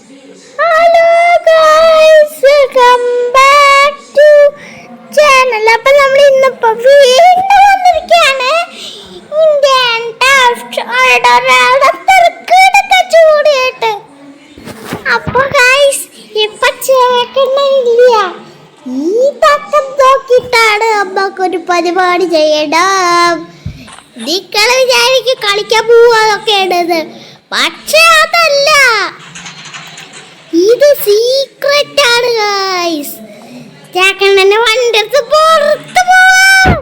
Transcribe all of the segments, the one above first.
Hello guys, welcome back to channel. അപ്പോൾ നമ്മൾ ഇന്നിപ്പോൾ വീണ്ടും വന്നിരിക്കുകയാണ്. ഇന്ത്യൻ തിരക്കിടൊക്കെ ചൂടിയിട്ട്. അപ്പോൾ ഗൈസ് ഇപ്പം ചേക്കണില്ല. ഈ തക്കം നോക്കിയിട്ടാണ് അമ്മക്കൊരു പരിപാടി ചെയ്യണം. നിങ്ങള് വിചാരിക്കും കളിക്കാൻ പോവാതൊക്കെയാണത്, പക്ഷെ അതല്ല, ഇത് സീക്രട്ട് ആണ് ഗൈസ്. ചേക്കണ്ണനെ വണ്ടി എടുത്ത് പുറത്ത് പോവാം.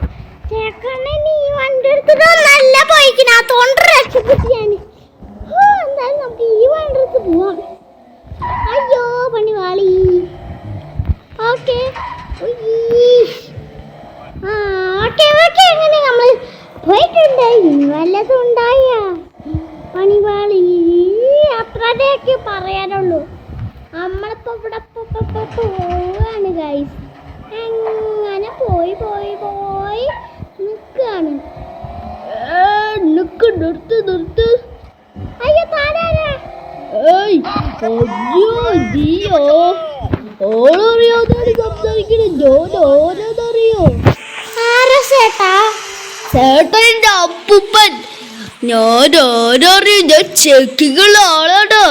ചേക്കണ്ണൻ ഈ വണ്ടി എടുത്തിട്ട് നല്ല പോയിക്കണത്തോണ്ട് രക്ഷപ്പെട്ടു ഞാൻ. എന്തായാലും നമുക്ക് ഈ വണ്ടി എടുത്ത് പോവാം. അയ്യോ പണി വാളി. ഓക്കെ ഓക്കെ അങ്ങനെ നമ്മൾ പോയിട്ടുണ്ട്. ഇനി വല്ലതും ഉണ്ടായ പണിപാളി അത്രയൊക്കെ പറയാനുള്ളൂ. നമ്മളിപ്പോ ഇവിടെ പോവാണ് ഗൈസ്. അങ്ങനെ പോയി പോയി പോയി നിൽക്കാണ്. നിർത്ത്. അയ്യോ താരാ. ഓളറിയാതെ സംസാരിക്കണേ. ഓരോന്നറിയോ ആരാ ചേട്ടാ? ചേട്ടൻ്റെ അപ്പൂപ്പൻ. ഞാൻ ആരറിയ ചെക്കികൾ ആളാണ്.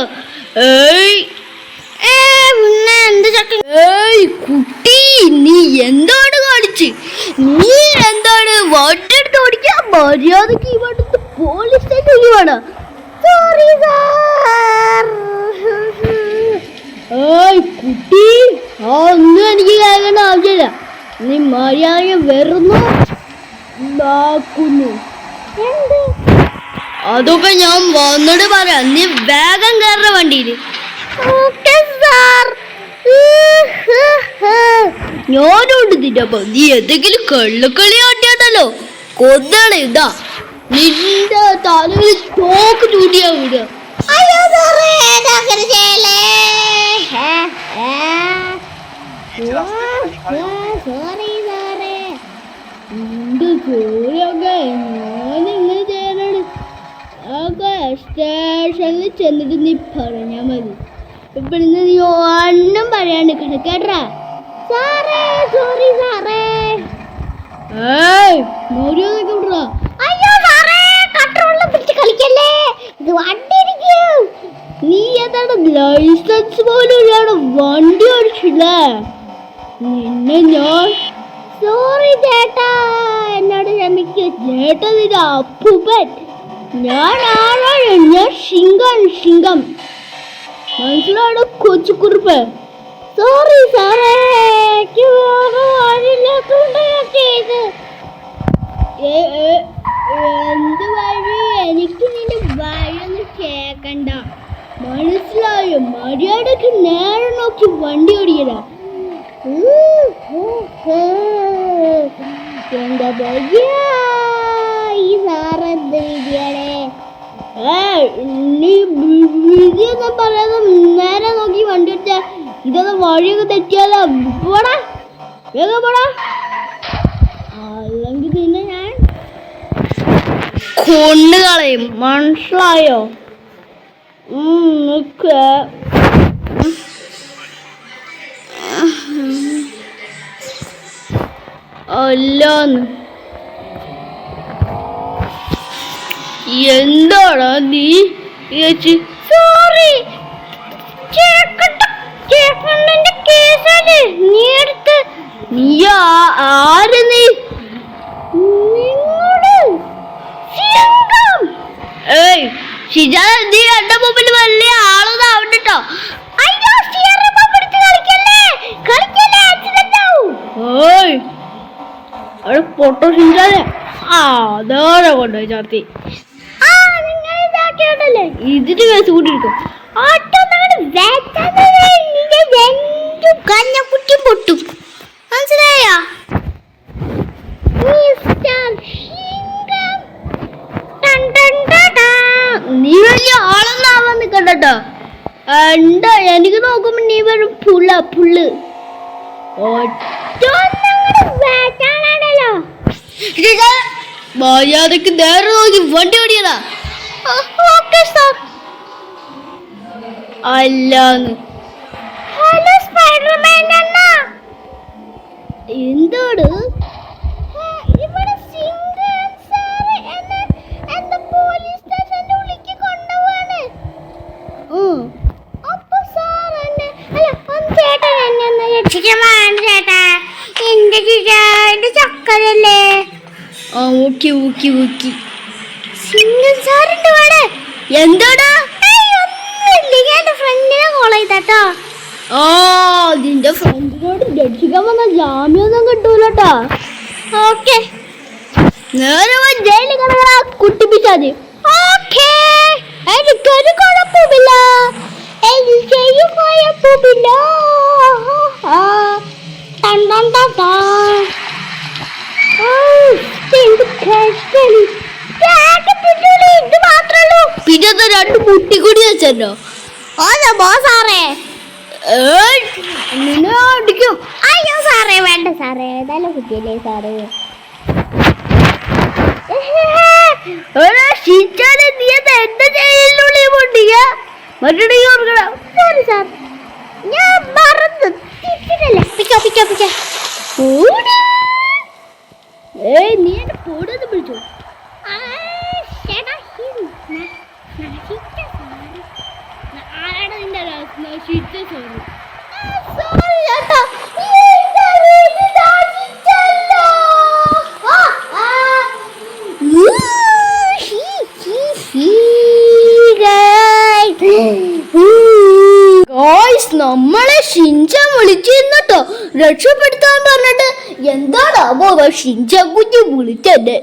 കുട്ടി, നീ എന്താണ് കാണിച്ച്? നീ എന്താണ് വട്ടെടുത്ത് ഓടിക്കാൻ? മര്യാദക്ക് ഇവിടുത്തെ പോലീസ് സ്റ്റേഷൻ വേണം. Sorry sir. കുട്ടി, ഒന്നും എനിക്ക് കേൾക്കേണ്ട ആവശ്യമില്ല. നീ മര്യാദ വെറുന്നു അതൊക്കെ ഞാൻ വന്നിട്ട് പറയാം. നീ വേഗം കയറുന്ന വണ്ടിയിൽ. ഞാനോട് തിന്നപ്പോ നീ എന്തെങ്കിലും കള്ളക്കളി കാട്ടിയാണല്ലോ കൊന്നാണ്. ഇതാ നിന്റെ തലയിൽ തോക്ക് ചൂടിയാ വിടുക. അയ്യോ സാറേ, അങ്ങനെ ചെയ്യല്ലേ. സോറി സാറേ. എന്ത് ചോരൊക്കെ ഞാനിങ്ങനെ ചെയ്യാനാണ്. ഒക്കെ സ്റ്റേഷനിൽ ചെന്നിട്ട് നീ പറഞ്ഞാ മതി. ഇവിടുന്ന് നീ ഒന്നും പറയാണ്ട് കിടക്കേട്ടാ. സാറേ സോറി സാറേ. മര്യാദക്ക് വിടറാ. അയ്യോ സാറേ, കൺട്രോളിൽ പിടിച്ച് കളിക്കല്ലേ. ഇത് വണ്ടി ഇരിക്കും. നീ ഏതാണ് ലൈസൻസ് പോലും ഇല്ലാതെ വണ്ടി ഓടിച്ചില്ലേ? നിന്നെ ഞാൻ. സോറി ചേട്ടാ, എന്നോട് ക്ഷമിക്കൂ. ചേട്ടാ നിന്റെ അപ്പൂപ്പൻ. ഞാൻ ആരാണ്? ഞാൻ സിംഗം. മനസ്സിലാണ് കൊച്ചുകുറുപ്പ്. സോറി സാറേ, അറിയില്ലാത്തോണ്ട് ഞാൻ ചെയ്ത്. എന്ത് വഴി? എനിക്ക് നിന്റെ വഴിയൊന്നും കേക്കണ്ട, മനസ്സിലായോ? മര്യാദക്ക് നേരെ നോക്കി വണ്ടി ഓടിക്കടാ. എന്താ പറയാ ഈ സാറെന്ത് വിധിയാണേ. നീ വിധിയൊന്നും പറയാതെ നേരെ നോക്കി വണ്ടി ഓടിച്ചാ ഇതൊന്നും വഴിയൊക്കെ തെറ്റിയാലോ. പോടാ, വേഗം പോടാ, അല്ലെങ്കിൽ നിന്നെ ഞാൻ കൊണ്ടുകളയും. മനസ്സിലായോ? അല്ലാന്ന് എന്താടാ നീ? സോറി ചേക്കണ്ണന്റെ കേസല്ലേ നീ എടുത്ത്. നീ ആര്? നീ ഷിജാ, നീ എന്റെ മുമ്പിൽ വലിയ ആളൊന്നും ആവണ്ടോ. അയ്യോ അവിടെ ഫോട്ടോ ഷിജാനെ അതോടെ കൊണ്ടുപോയി ചാർത്തി. ഇതിന് കേസ് കൂട്ടിയിരിക്കും. കഞ്ഞക്കുറ്റി പൊട്ടും, മനസ്സിലായോ? നീ വലിയ ആളൊന്നും ആവാൻ നിക്കണ്ടോ. എന്താ എനിക്ക് നോക്കുമ്പോ നീ വെറും പുള്ള്. മര്യാദക്ക് നേരെ നോക്കി വണ്ടി ഓടിയതാ. അല്ലാന്ന്. ഹലോ സ്പൈഡർമാൻ അണ്ണ, എന്താണ് ഇവിടെ സിംഗൻ സാറ് എന്നെ എന്താ പോലീസ് സ്റ്റേഷന്റെ ഉള്ളിലേക്ക് കൊണ്ടുപോവാണ്. അപ്പൊ സാർ എന്നെ അല്ല ഒന്ന് ചേട്ടാ എന്നെ ഒന്ന് രക്ഷിക്കാൻ വേണ്ട ചേട്ടാ. എന്റെ ചക്കരല്ലേ. Okay okay okay. സിംഗൻ സാറുണ്ട് ഇവിടെ. എന്താടാ? ഒന്നുമില്ല, എന്റെ ഫ്രണ്ടിനെ കോൾ ചെയ്താട്ടോ. നിന്റെ ഫ്രണ്ടിനോട് രക്ഷിക്കാൻ വന്ന ജാമ്യൊന്നും കിട്ടൂലട്ടാ. ഓക്കെ, നേരെ ജയിലിൽ കിടക്കണ കുട്ടിപ്പിച്ചാതി. ഓക്കെ, എനിക്കൊരു കുഴപ്പമില്ല, എനിക്കൊരു കുഴപ്പമില്ല. ഇത് മാത്രല്ലോ. പിന്നെ 2 മുട്ടി കൂടി വെച്ചോ. സാറേ നിന്നെ അടിക്കും. അയ്യോ സാറേ വേണ്ട സാറേ, നല്ല കുട്ടിയല്ലേ സാറേ. നീ എന്റെ ജയിലിനുള്ളിൽ പൊട്ടിക്ക മറ്റേ ഓർക്കണം. സോറി സാർ, ഞാൻ മറന്നു. പിക്കോ പിക്കോ പിക്കോ. നീ എന്നെ പോടെന്ന് വിളിച്ചു. ആരാണ് നിന്റെ നശിച്ച സോറി? സോറി ചേട്ടാ. നമ്മളെ ഷിൻചാൻ വിളിച്ചിരുന്നട്ടോ രക്ഷപ്പെടുത്താൻ പറഞ്ഞിട്ട്. എന്താണാവോ ഷിൻചാൻ കുഞ്ഞ് വിളിച്ചെന്നെ?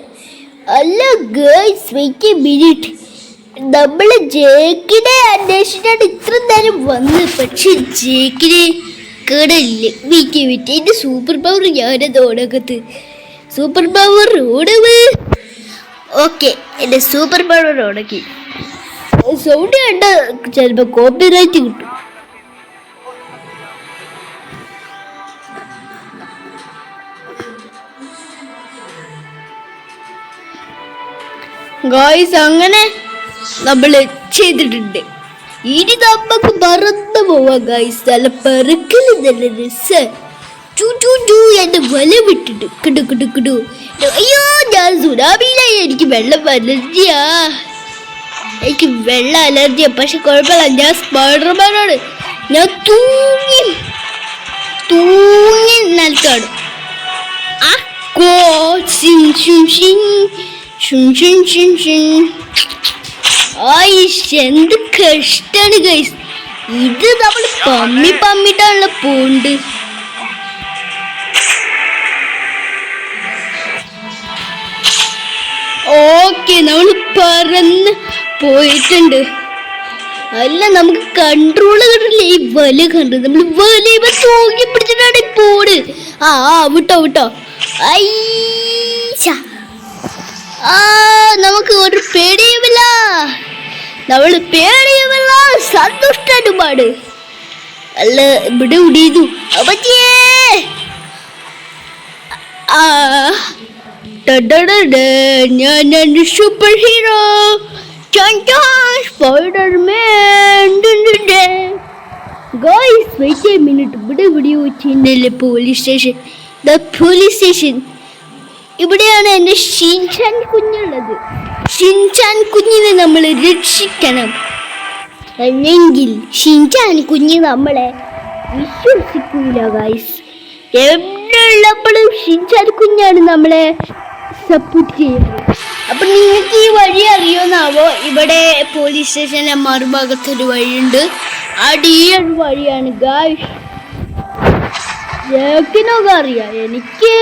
അല്ല ഗേൾസ്, വെയിറ്റ് എ മിനിറ്റ്. നമ്മള് ജേക്കിനെ അന്വേഷിച്ചിട്ട് ഇത്ര നേരം വന്ന്, പക്ഷെ ജേക്കിനെ കേടില്ല. വെയിറ്റ് എന്റെ സൂപ്പർ പവർ ഞാനത് ഓടകത്ത്. സൂപ്പർ പവർ ഓടവ്. ഓക്കെ, എന്റെ സൂപ്പർ പവർ ഓടക്കി. സൗണ്ട് കണ്ട ചിലപ്പോ കോപ്പിറൈറ്റ് കിട്ടും. ഗായ്സ്, അങ്ങനെ നമ്മള് ചെയ്തിട്ടുണ്ട്. ഇനി നമുക്ക് പറന്നു പോവാ ഗായ്സ്. നല്ല പറക്കല്, നല്ല രസ. എന്റെ വല വിട്ടിട്ട് കിടു കിടു കിടു. അയ്യോ, ഞാൻ സുനാമിയിലായി. എനിക്ക് വെള്ളം അലർജിയാ. എനിക്ക് വെള്ളം അലർജിയാ. പക്ഷെ കുഴപ്പമില്ല, ഞാൻ സ്പൈഡർമാനാണ്. ഞാൻ തൂങ്ങി തൂങ്ങി നിൽക്കാണ്. എന്ത് കഷ്ടാണ് ഗൈസ്. ഇത് നമ്മൾ പമ്മിട്ടാണല്ലോ പോണ്ട്. ഓക്കെ, നമ്മൾ പറന്ന് പോയിട്ടുണ്ട്. അല്ല, നമുക്ക് കൺട്രോള് കിട്ടില്ല. ഈ വല കണ്ടു, നമ്മൾ വല തൂങ്ങി പിടിച്ചിട്ടാണ് പോണ്. വിട്ടോ വിട്ടോ. നമുക്ക് ഒരു പേടിയുമില്ല, നമ്മൾ പേടിയുമില്ല, സന്തുഷ്ടനും പാട്. അല്ല, ഇവിടെ ഉടിയതു ഞാൻ super hero Spiderman. Guys, wait a minute. ഇവിടെ വെച്ചില്ലേ പോലീസ് സ്റ്റേഷൻ? പോലീസ് സ്റ്റേഷൻ ഇവിടെയാണ് എൻ്റെ ഷിൻചാൻ കുഞ്ഞുള്ളത്. ഷിൻചാൻ കുഞ്ഞിനെ നമ്മൾ രക്ഷിക്കണം, അല്ലെങ്കിൽ ഷിൻചാൻ കുഞ്ഞ് നമ്മളെ വിശ്വസിക്കൂല ഗായ്സ്. എവിടെയുള്ളപ്പോഴും ഷിൻചാൻ കുഞ്ഞാണ് നമ്മളെ സപ്പോർട്ട് ചെയ്യുന്നത്. അപ്പൊ നിങ്ങൾക്ക് ഈ വഴി അറിയോന്നാവോ? ഇവിടെ പോലീസ് സ്റ്റേഷന്റെ മറുഭാഗത്തൊരു വഴിയുണ്ട്. അടിയൊരു വഴിയാണ് ഗായ്സ്. ജേക്കിനൊക്കെ അറിയാം, എനിക്ക്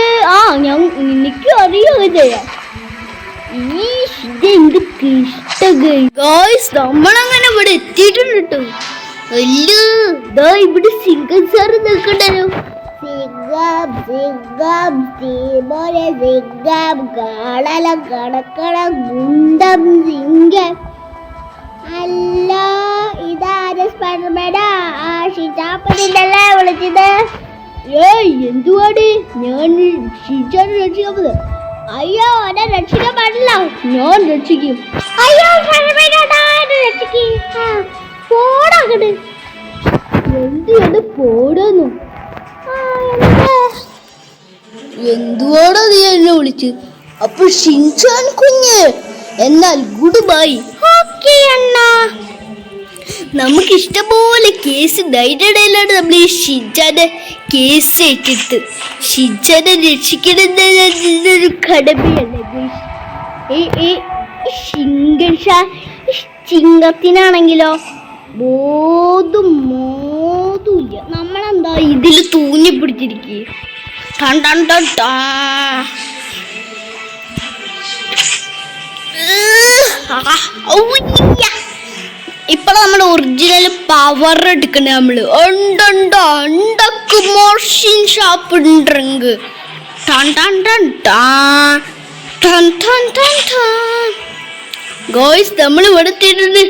എനിക്കും അറിയുകയൊക്കെ ചെയ്യാം. നമ്മളങ്ങനെ ഇവിടെ എത്തിയിട്ടുണ്ട് കേട്ടോ. ഇവിടെ സിംഗൻ സാറ് നിൽക്കണ്ടല്ലോ. അല്ല, ഇതാരെ സ്പൈഡർമാനാ? ഷിജാപ്പനല്ലേ വിളിച്ചത്? എന്തുവാടി? ഞാൻ ഷിജാനെ രക്ഷിക്കാൻ പോകുന്നത്. അയ്യോ, എന്നെ രക്ഷിക്കാൻ പാടില്ല. ഞാൻ രക്ഷിക്കും. അയ്യോ, സ്പൈഡർമാൻ രക്ഷിക്കും. പോടാ. എന്ത് പോടാന്നു എന്തുവാടാ നീ എന്നെ വിളിച്ച്? അപ്പൊ ഷിൻചാൻ കുഞ്ഞ്, എന്നാൽ ഗുഡ് ബൈ. ഓക്കേ അണ്ണാ. നമുക്ക് ഇഷ്ടംപോലെ കേസ് ഡൈഡയിലാണ് നമ്മൾ ഈ ഷിൻചാന്റെ കേസ് ഏറ്റെടുത്ത് ഷിൻചാനെ രക്ഷിക്കണമെന്നൊരു കടമയല്ലേ. ചിങ്കത്തിനാണെങ്കിലോ മോതുമില്ല. നമ്മളെന്താ ഇതിൽ തൂങ്ങി പിടിച്ചിരിക്കുക. ഇപ്പൊ നമ്മൾ ഒറിജിനൽ പവർ എടുക്കണ നമ്മള് മോഷൻ ഷാപ്പ് ഉണ്ടെങ്കിൽ ഗോയ്സ് നമ്മൾ ഇവിടെ എത്തിയിട്ടുണ്ട്.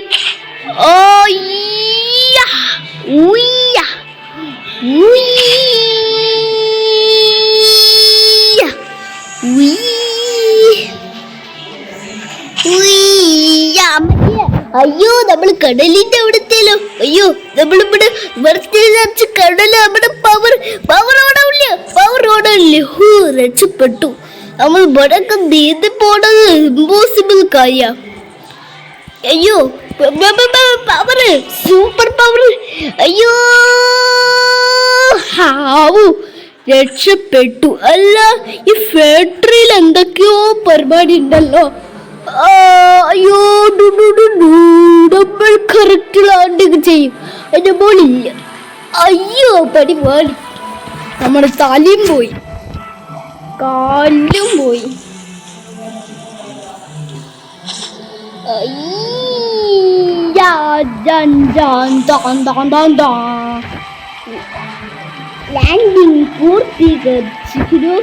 അയ്യോ നമ്മൾ കടലിന്റെ അവിടത്തേലോ. അയ്യോ നമ്മളിവിടെ വെറുതെ കടല് നമ്മുടെ പവർ അവിടെ ഇല്ല. രക്ഷപ്പെട്ടു. നമ്മൾ ഇവിടൊക്കെ നീന്തി പോണത് ഇമ്പോസിബിൾ കാര്യ. അയ്യോ പവർ, സൂപ്പർ പവർ. അയ്യോ രക്ഷപ്പെട്ടു. അല്ല ഈ ഫാക്ടറിയിൽ എന്തൊക്കെയോ പരിപാടി ഉണ്ടല്ലോ. അയ്യോ നമ്മൾ കറക്റ്റ് ലാൻഡിങ് ചെയ്യും. എന്റെ മോളില്ല. അയ്യോ പരിപാടി. നമ്മുടെ തലയും പോയി, കാലും പോയി. ലാൻഡിങ് പൂർത്തീകരിച്ചിരിക്കുന്നു.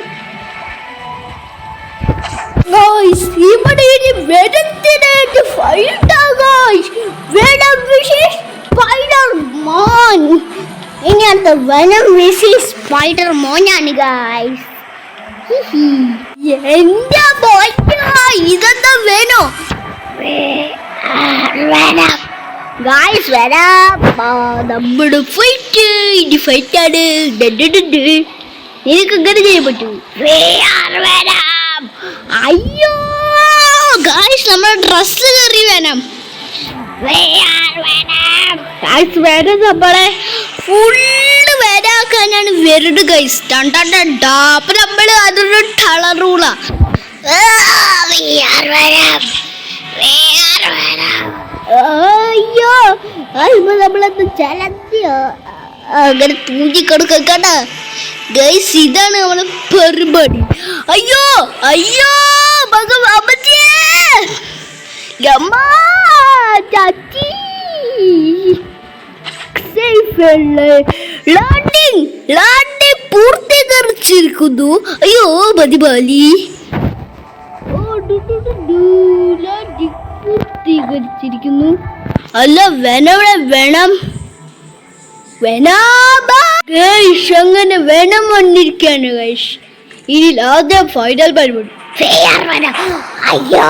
ഇവിടെ ഇനി വെനത്തിനായിട്ട് ഫൈറ്റാ ഗൈസ്. Venom wishes Spiderman. ഇനി അടുത്ത വെനം വിഷസ് സ്പൈഡർ മോനാണ് ഗൈസ്. എന്താ ബോയ് ഇതെന്താ വേണോ? ഗൈസ് വരാം. നമ്മുടെ ഫൈറ്റാണ്. നിനക്ക് ഇങ്ങനെ ചെയ്യാൻ പറ്റൂ. അയ്യോ ഗൈസ് നമ്മുടെ ഡ്രസ് കയറി വേണം. നമ്മളെ ഫുള്ള് വരാക്കാനാണ് വരുന്നത് ഗൈസ്. അപ്പൊ നമ്മള് അതൊരു കളറൂളാ. അയ്യോ നമ്മളത് ചലത്തിയോ അങ്ങനെ തൂങ്ങിക്കൊടുക്കണ്ട ഗൈസ്. ഇതാണ് നമ്മളെ പരിപാടി. അയ്യോ അയ്യോ പൂർത്തീകരിച്ചിരിക്കുന്നു. അയ്യോ മതിബാലി പൂർത്തീകരിച്ചിരിക്കുന്നു. അല്ല വേനവിടെ വേണം അങ്ങനെ വേണം വന്നിരിക്കാണ് ഗൈസ്. ഇനി ആദ്യം ഫൈനൽ പരിപാടി. അയ്യോ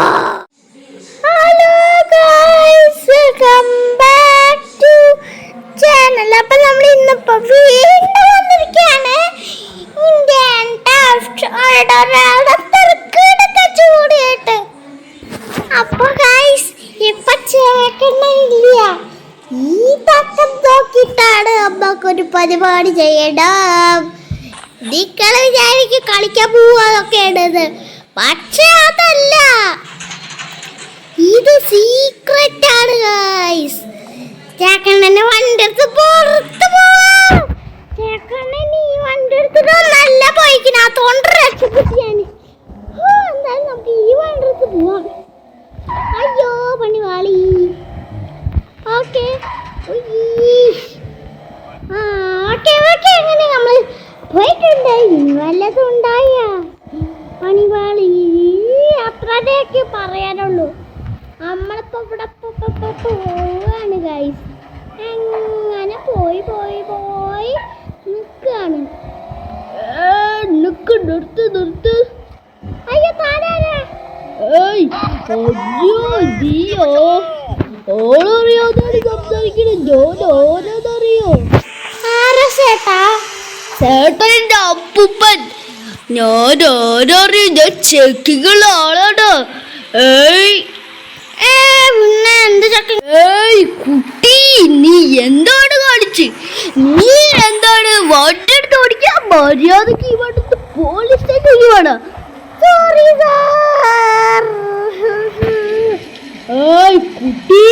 hello guys, welcome back to channel. അപ്പൊ നമ്മൾ ഇന്നിപ്പോ വീണ്ടും വന്നിരിക്കുകയാണ് ഇന്ത്യൻ ചൂടിയിട്ട്. അപ്പൊ ഗൈസ് ഇപ്പൊ ചേക്കണില്ല. ഈ തക്കം നോക്കിയിട്ടാണ് നമ്മക്കൊരു പരിപാടി ചെയ്യണം. നിങ്ങള് വിചാരിക്കും കളിക്കാൻ പോവാതൊക്കെയാണത്. പക്ഷെ അതല്ല, ഇത് സീക്രട്ട് ആണ് ഗൈസ്. ചേക്കണ്ണനെ വണ്ടി എടുത്ത് പുറത്ത് പോവാം. ചേക്കണ്ണൻ ഈ വണ്ടി എടുത്തിട്ട് നല്ല പോയിക്കണത്തോണ്ട് രക്ഷപ്പെട്ടു ഞാൻ. എന്തായാലും നമുക്ക് ഈ വണ്ടി എടുത്ത് പോവാം. അയ്യോ പണിവാളി. ഓക്കെ ഓക്കെ അങ്ങനെ നമ്മൾ പോയിട്ടുണ്ട്. വല്ലതും ഉണ്ടായ പണിവാളി അത്രയൊക്കെ പറയാനുള്ളൂ. നമ്മളിപ്പോ ഇവിടെ പോവാണ് ഗൈസ്. അങ്ങനെ പോയി പോയി പോയി നിൽക്കാണ്. നിർത്ത്. അയ്യോ താനാരാ? ഓളറിയാതെ സംസാരിക്കണ. ഓരോന്നറിയോ ചേട്ടന്റെ അപ്പൂപ്പൻ. ഞാൻ ആരറിയ ചെക്കികളുടെ ആളാണ്. പിന്നെ എന്ത് ചക്ക? കുട്ടി, നീ എന്താണ് കാണിച്ച്? നീ എന്താണ് വണ്ടി എടുത്ത് ഓടിക്കാൻ മര്യാദക്ക് ഇവിടുത്തെ പോലീസ് സ്റ്റേഷൻ വേണം. Sorry sir. കുട്ടി,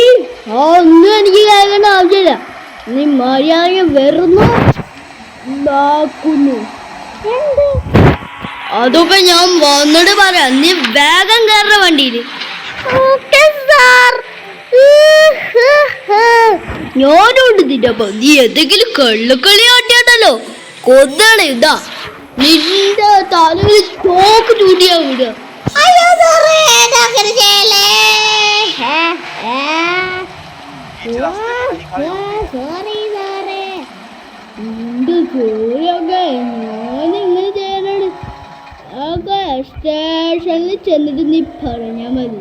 ഒന്നും എനിക്ക് കേൾക്കേണ്ട ആവശ്യമില്ല. നീ മര്യാദ വെറുന്നു എന്ത്? അതൊക്കെ ഞാൻ വന്നിട്ട് പറയാം. നീ വേഗം കയറുന്ന വണ്ടിയിൽ. Okay sir. ഞാനോട് നിന്നപ്പോ നീ എന്തെങ്കിലും കള്ളക്കളി കാട്ടിയാണല്ലോ കൊന്നാണ്. ഇതാ നിന്റെ തലയിൽ തോക്ക് ചൂട്ടിയാ വിടുക. അയ്യോ സാറേ, അങ്ങനെ ചെയ്യല്ലേ. സോറി സാറേ. നിന്റെ ചോരൊക്കെ ഞാനിങ്ങനെ ചെയ്യാനാണ്. ഒക്കെ സ്റ്റേഷനിൽ ചെന്നിട്ട് നീ പറഞ്ഞാ മതി.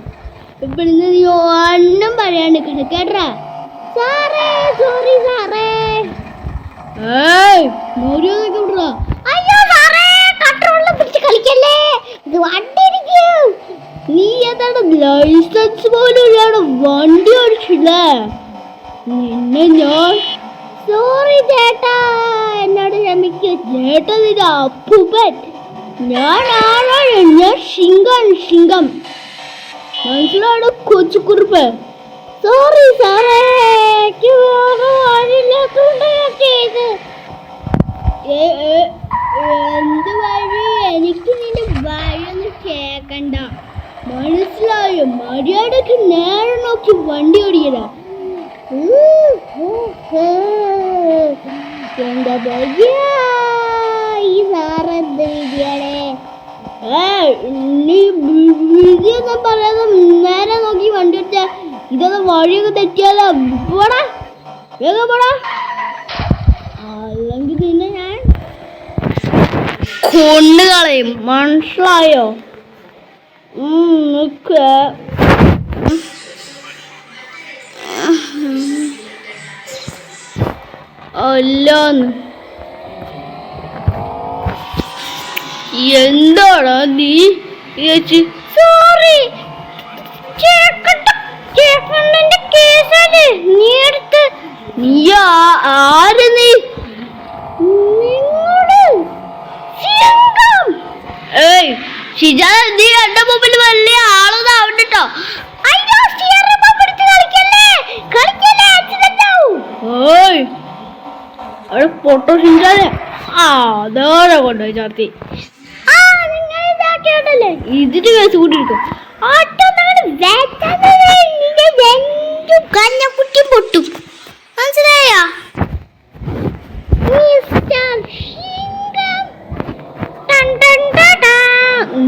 ഇവിടുന്ന് നീ ഒന്നും പറയാണ്ട് കേട്ടാ. സാറേ സോറി സാറേ. മര്യാദക്ക് വിടറാ. അയ്യോ സാറേ, കൺട്രോളിൽ പിടിച്ച് കളിക്കല്ലേ. ഇത് വണ്ടി ഇരിക്കും. നീ ഏതാണ് ലൈസൻസ് പോലും ഇല്ലാതെ വണ്ടി ഓടിച്ചില്ലേ? നിന്നെ ഞാൻ. സോറി ചേട്ടാ, എന്നോട് ക്ഷമിക്കൂ. ചേട്ടാ നിന്റെ അപ്പൂപ്പൻ. ഞാൻ ആരാണ്? ഞാൻ സിംഗം. മനസ്സിലാണോ കൊച്ചുകുറുപ്പ്? സോറി സാറേ, വഴിയില്ലാത്തോണ്ട് ഞാൻ ചെയ്ത്. എന്ത് വഴി? എനിക്ക് നിന്റെ വഴിയൊന്നും കേക്കണ്ട. മനസ്സിലായോ? മര്യാദക്ക് നേരെ നോക്കി വണ്ടി ഓടിക്കടാ. എന്താ ഭയ്യ, ഈ സാറെന്ത് വിധിയാണേ. നീ വിധിയൊന്നും പറയാതെ നേരെ നോക്കി വണ്ടി ഓടിച്ച ഇതൊക്കെ വഴിയൊക്കെ തെറ്റിയാലോ. പോടാ, വേഗം പോടാ. അല്ലെങ്കിൽ നിന്നെ ഞാൻ കൊണ്ടുകളയും. മനസ്സിലായോ? അല്ലാന്ന്. എന്താടാ നീ? സോറി ചേട്ടന്റെ കേസാണ് നീ എടുത്ത്. നീ ആര്? നീ ഷിജാൻ, നീ എന്റെ മുമ്പിൽ വലിയ ആളൊന്നും ആവണ്ടോ. അയ്യോ അവിടെ ഫോട്ടോ ഷിജാനെ അതോടെ കൊണ്ടുപോയി ചാർത്തി. ഇതിന് കേസ് കൂട്ടിയിരിക്കും. കഞ്ഞക്കുറ്റിയും പൊട്ടും. മനസ്സിലായോ?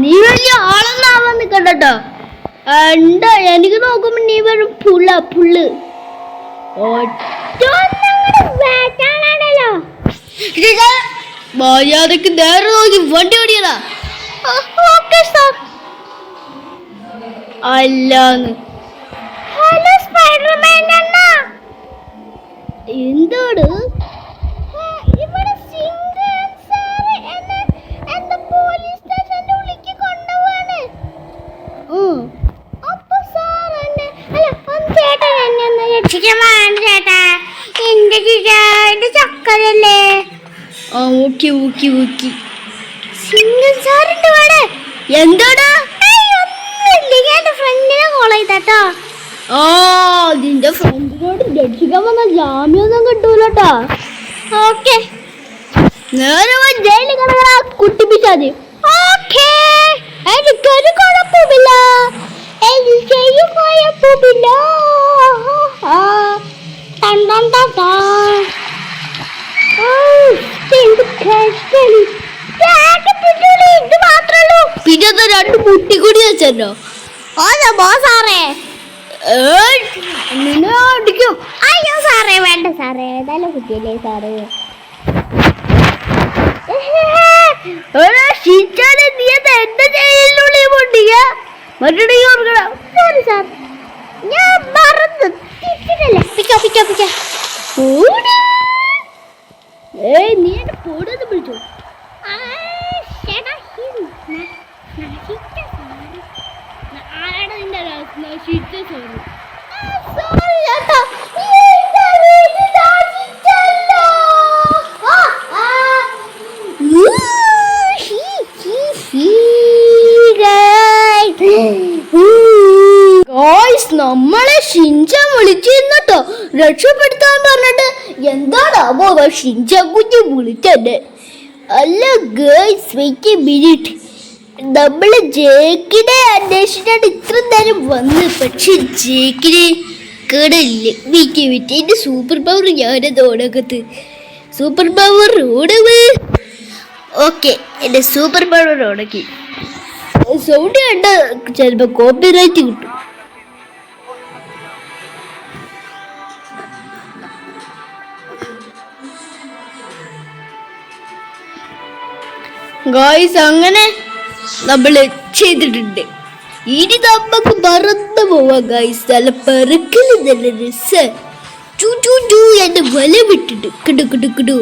നീ വലിയ ആളൊന്നും ആവാൻ നിക്കണ്ടോ. എന്താ എനിക്ക് നോക്കുമ്പോ നീ വെറും പുള്ള്. മര്യാദക്ക് നേരെ നോക്കി വണ്ടി ഓടിയതാ. അല്ലാന്ന്. ഹലോ സ്പൈഡർമാൻ അണ്ണ. എന്താണ്? ഇവിടെ സിംഗം സാറ് എന്നെ പോലീസ് സ്റ്റേഷന്റെ ഉള്ളിലേക്ക് കൊണ്ടുപോവാണ്. അപ്പൊ സാർ എന്നെ ചേട്ടൻ എന്നെ ഒന്ന് രക്ഷിക്കാൻ വേണ്ട ചേട്ടാ. എന്റെ ചക്കരല്ലേ. ഓക്കെ. സിംഗം സാറിന്റെ ഇവിടെ എന്താടാ? എന്റെ ഫ്രണ്ടിനെ കോൾ ചെയ്താട്ടോ. നിന്റെ ഫ്രണ്ടിനോട് രക്ഷിക്കാൻ വന്ന ജാമ്യൊന്നും കിട്ടൂലട്ടാ. ഓക്കെ, നേരെ ജയിലിൽ കിടക്കണ കുട്ടിപ്പിച്ചാതി. ഓക്കെ, എനിക്കൊരു കുഴപ്പമില്ല. എനിക്കും കുഴപ്പമില്ല. ഇത് മാത്രല്ലോ. പിന്നെ രണ്ട് മുട്ടിക്കൂടി വെച്ചോ. സാറേ നിന്നെ അടിക്കും. അയ്യോ സാറേ, വേണ്ട സാറേ, നല്ല കുട്ടിയല്ലേ സാറേ. നീ എന്റെ ജയിലിനുള്ളിൽ പൊട്ടിക്ക മറ്റേ ഓർക്കണം. സോറി സാർ, ഞാൻ മറന്നു. പിക്കോ നീ എന്റെ ഫോട്ടോ വിളിച്ചു. പിടിച്ചോ. ആരാണ് നിന്റെ നശിച്ച സോറി? നമ്മളെ ഷിൻചാൻ വിളിച്ചിരുന്നട്ടോ രക്ഷപ്പെടുത്താൻ പറഞ്ഞിട്ട്. എന്താണാവോ ഷിൻചാൻ കുഞ്ഞ് വിളിച്ചത്? അല്ല ഗേൾസ് വെയിറ്റ് എ മിനിറ്റ്, നമ്മള് ജേക്കിനെ അന്വേഷിച്ചിട്ട് ഇത്ര നേരം വന്ന്, പക്ഷെ ജേക്കിനെ കേടല്ലേ. വീക്ക് വിറ്റ് എന്റെ സൂപ്പർ പവർ ഞാനത് ഓടകത്ത്. സൂപ്പർ പവർ ഓടവ്. ഓക്കെ, എന്റെ സൂപ്പർ പവർ ഓടക്കി. സൗണ്ട് കണ്ട ചിലപ്പോ കോപ്പിറൈറ്റ് കിട്ടും. ഗായ്സ് അങ്ങനെ നമ്മള് ചെയ്തിട്ടുണ്ട്. ഇനി നമുക്ക് പറന്നു പോവാം ഗായ്സ്. നല്ല പറക്കല് നല്ല രസ. എന്റെ വല വിട്ടിട്ട് കിടു കിടു കിടു.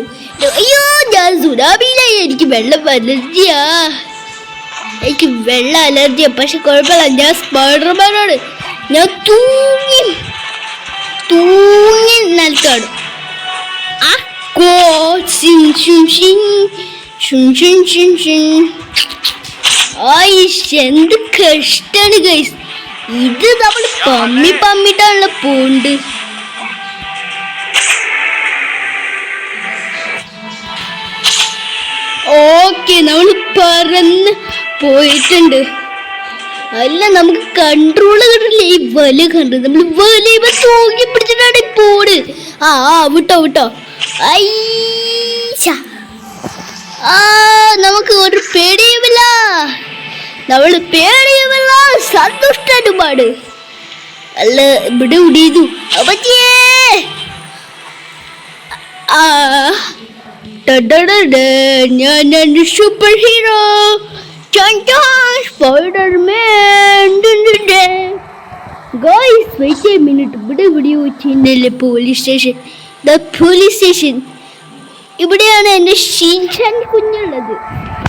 അയ്യോ ഞാൻ സുനാമിയിലായി. എനിക്ക് വെള്ളം അലർജിയാ. എനിക്ക് വെള്ളം അലർജിയാ. പക്ഷെ കുഴപ്പമില്ല, ഞാൻ സ്പൈഡർമാനാണ്. ഞാൻ തൂങ്ങി തൂങ്ങി നിൽക്കാണ്. എന്ത് കഷ്ടാണ് ഗൈസ്. ഇത് നമ്മൾ പമ്മിട്ടാണല്ലോ പോണ്ട്. ഓക്കെ, നമ്മൾ പറന്ന് പോയിട്ടുണ്ട്. അല്ല, നമുക്ക് കൺട്രോള് കിട്ടില്ല. ഈ വല കണ്ടു, നമ്മൾ വല തൂങ്ങി പിടിച്ചിട്ടാണ് പോണ്. വിട്ടോ വിട്ടോ. നമുക്ക് ഒരു പേടിയുമില്ല, നമ്മള് പേടിയുമില്ല, സന്തുഷ്ടനുമാണ്. അല്ല, ഇവിടെ ഉടിയതു അപ്പച്ചേ. ഞാനാണ് super hero Spiderman. Guys wait a minute. ഇവിടെ വെച്ചിട്ടുണ്ടല്ലേ പോലീസ് സ്റ്റേഷൻ. പോലീസ് സ്റ്റേഷൻ ഇവിടെയാണ് എൻ്റെ ഷിൻചാൻ കുഞ്ഞുള്ളത്.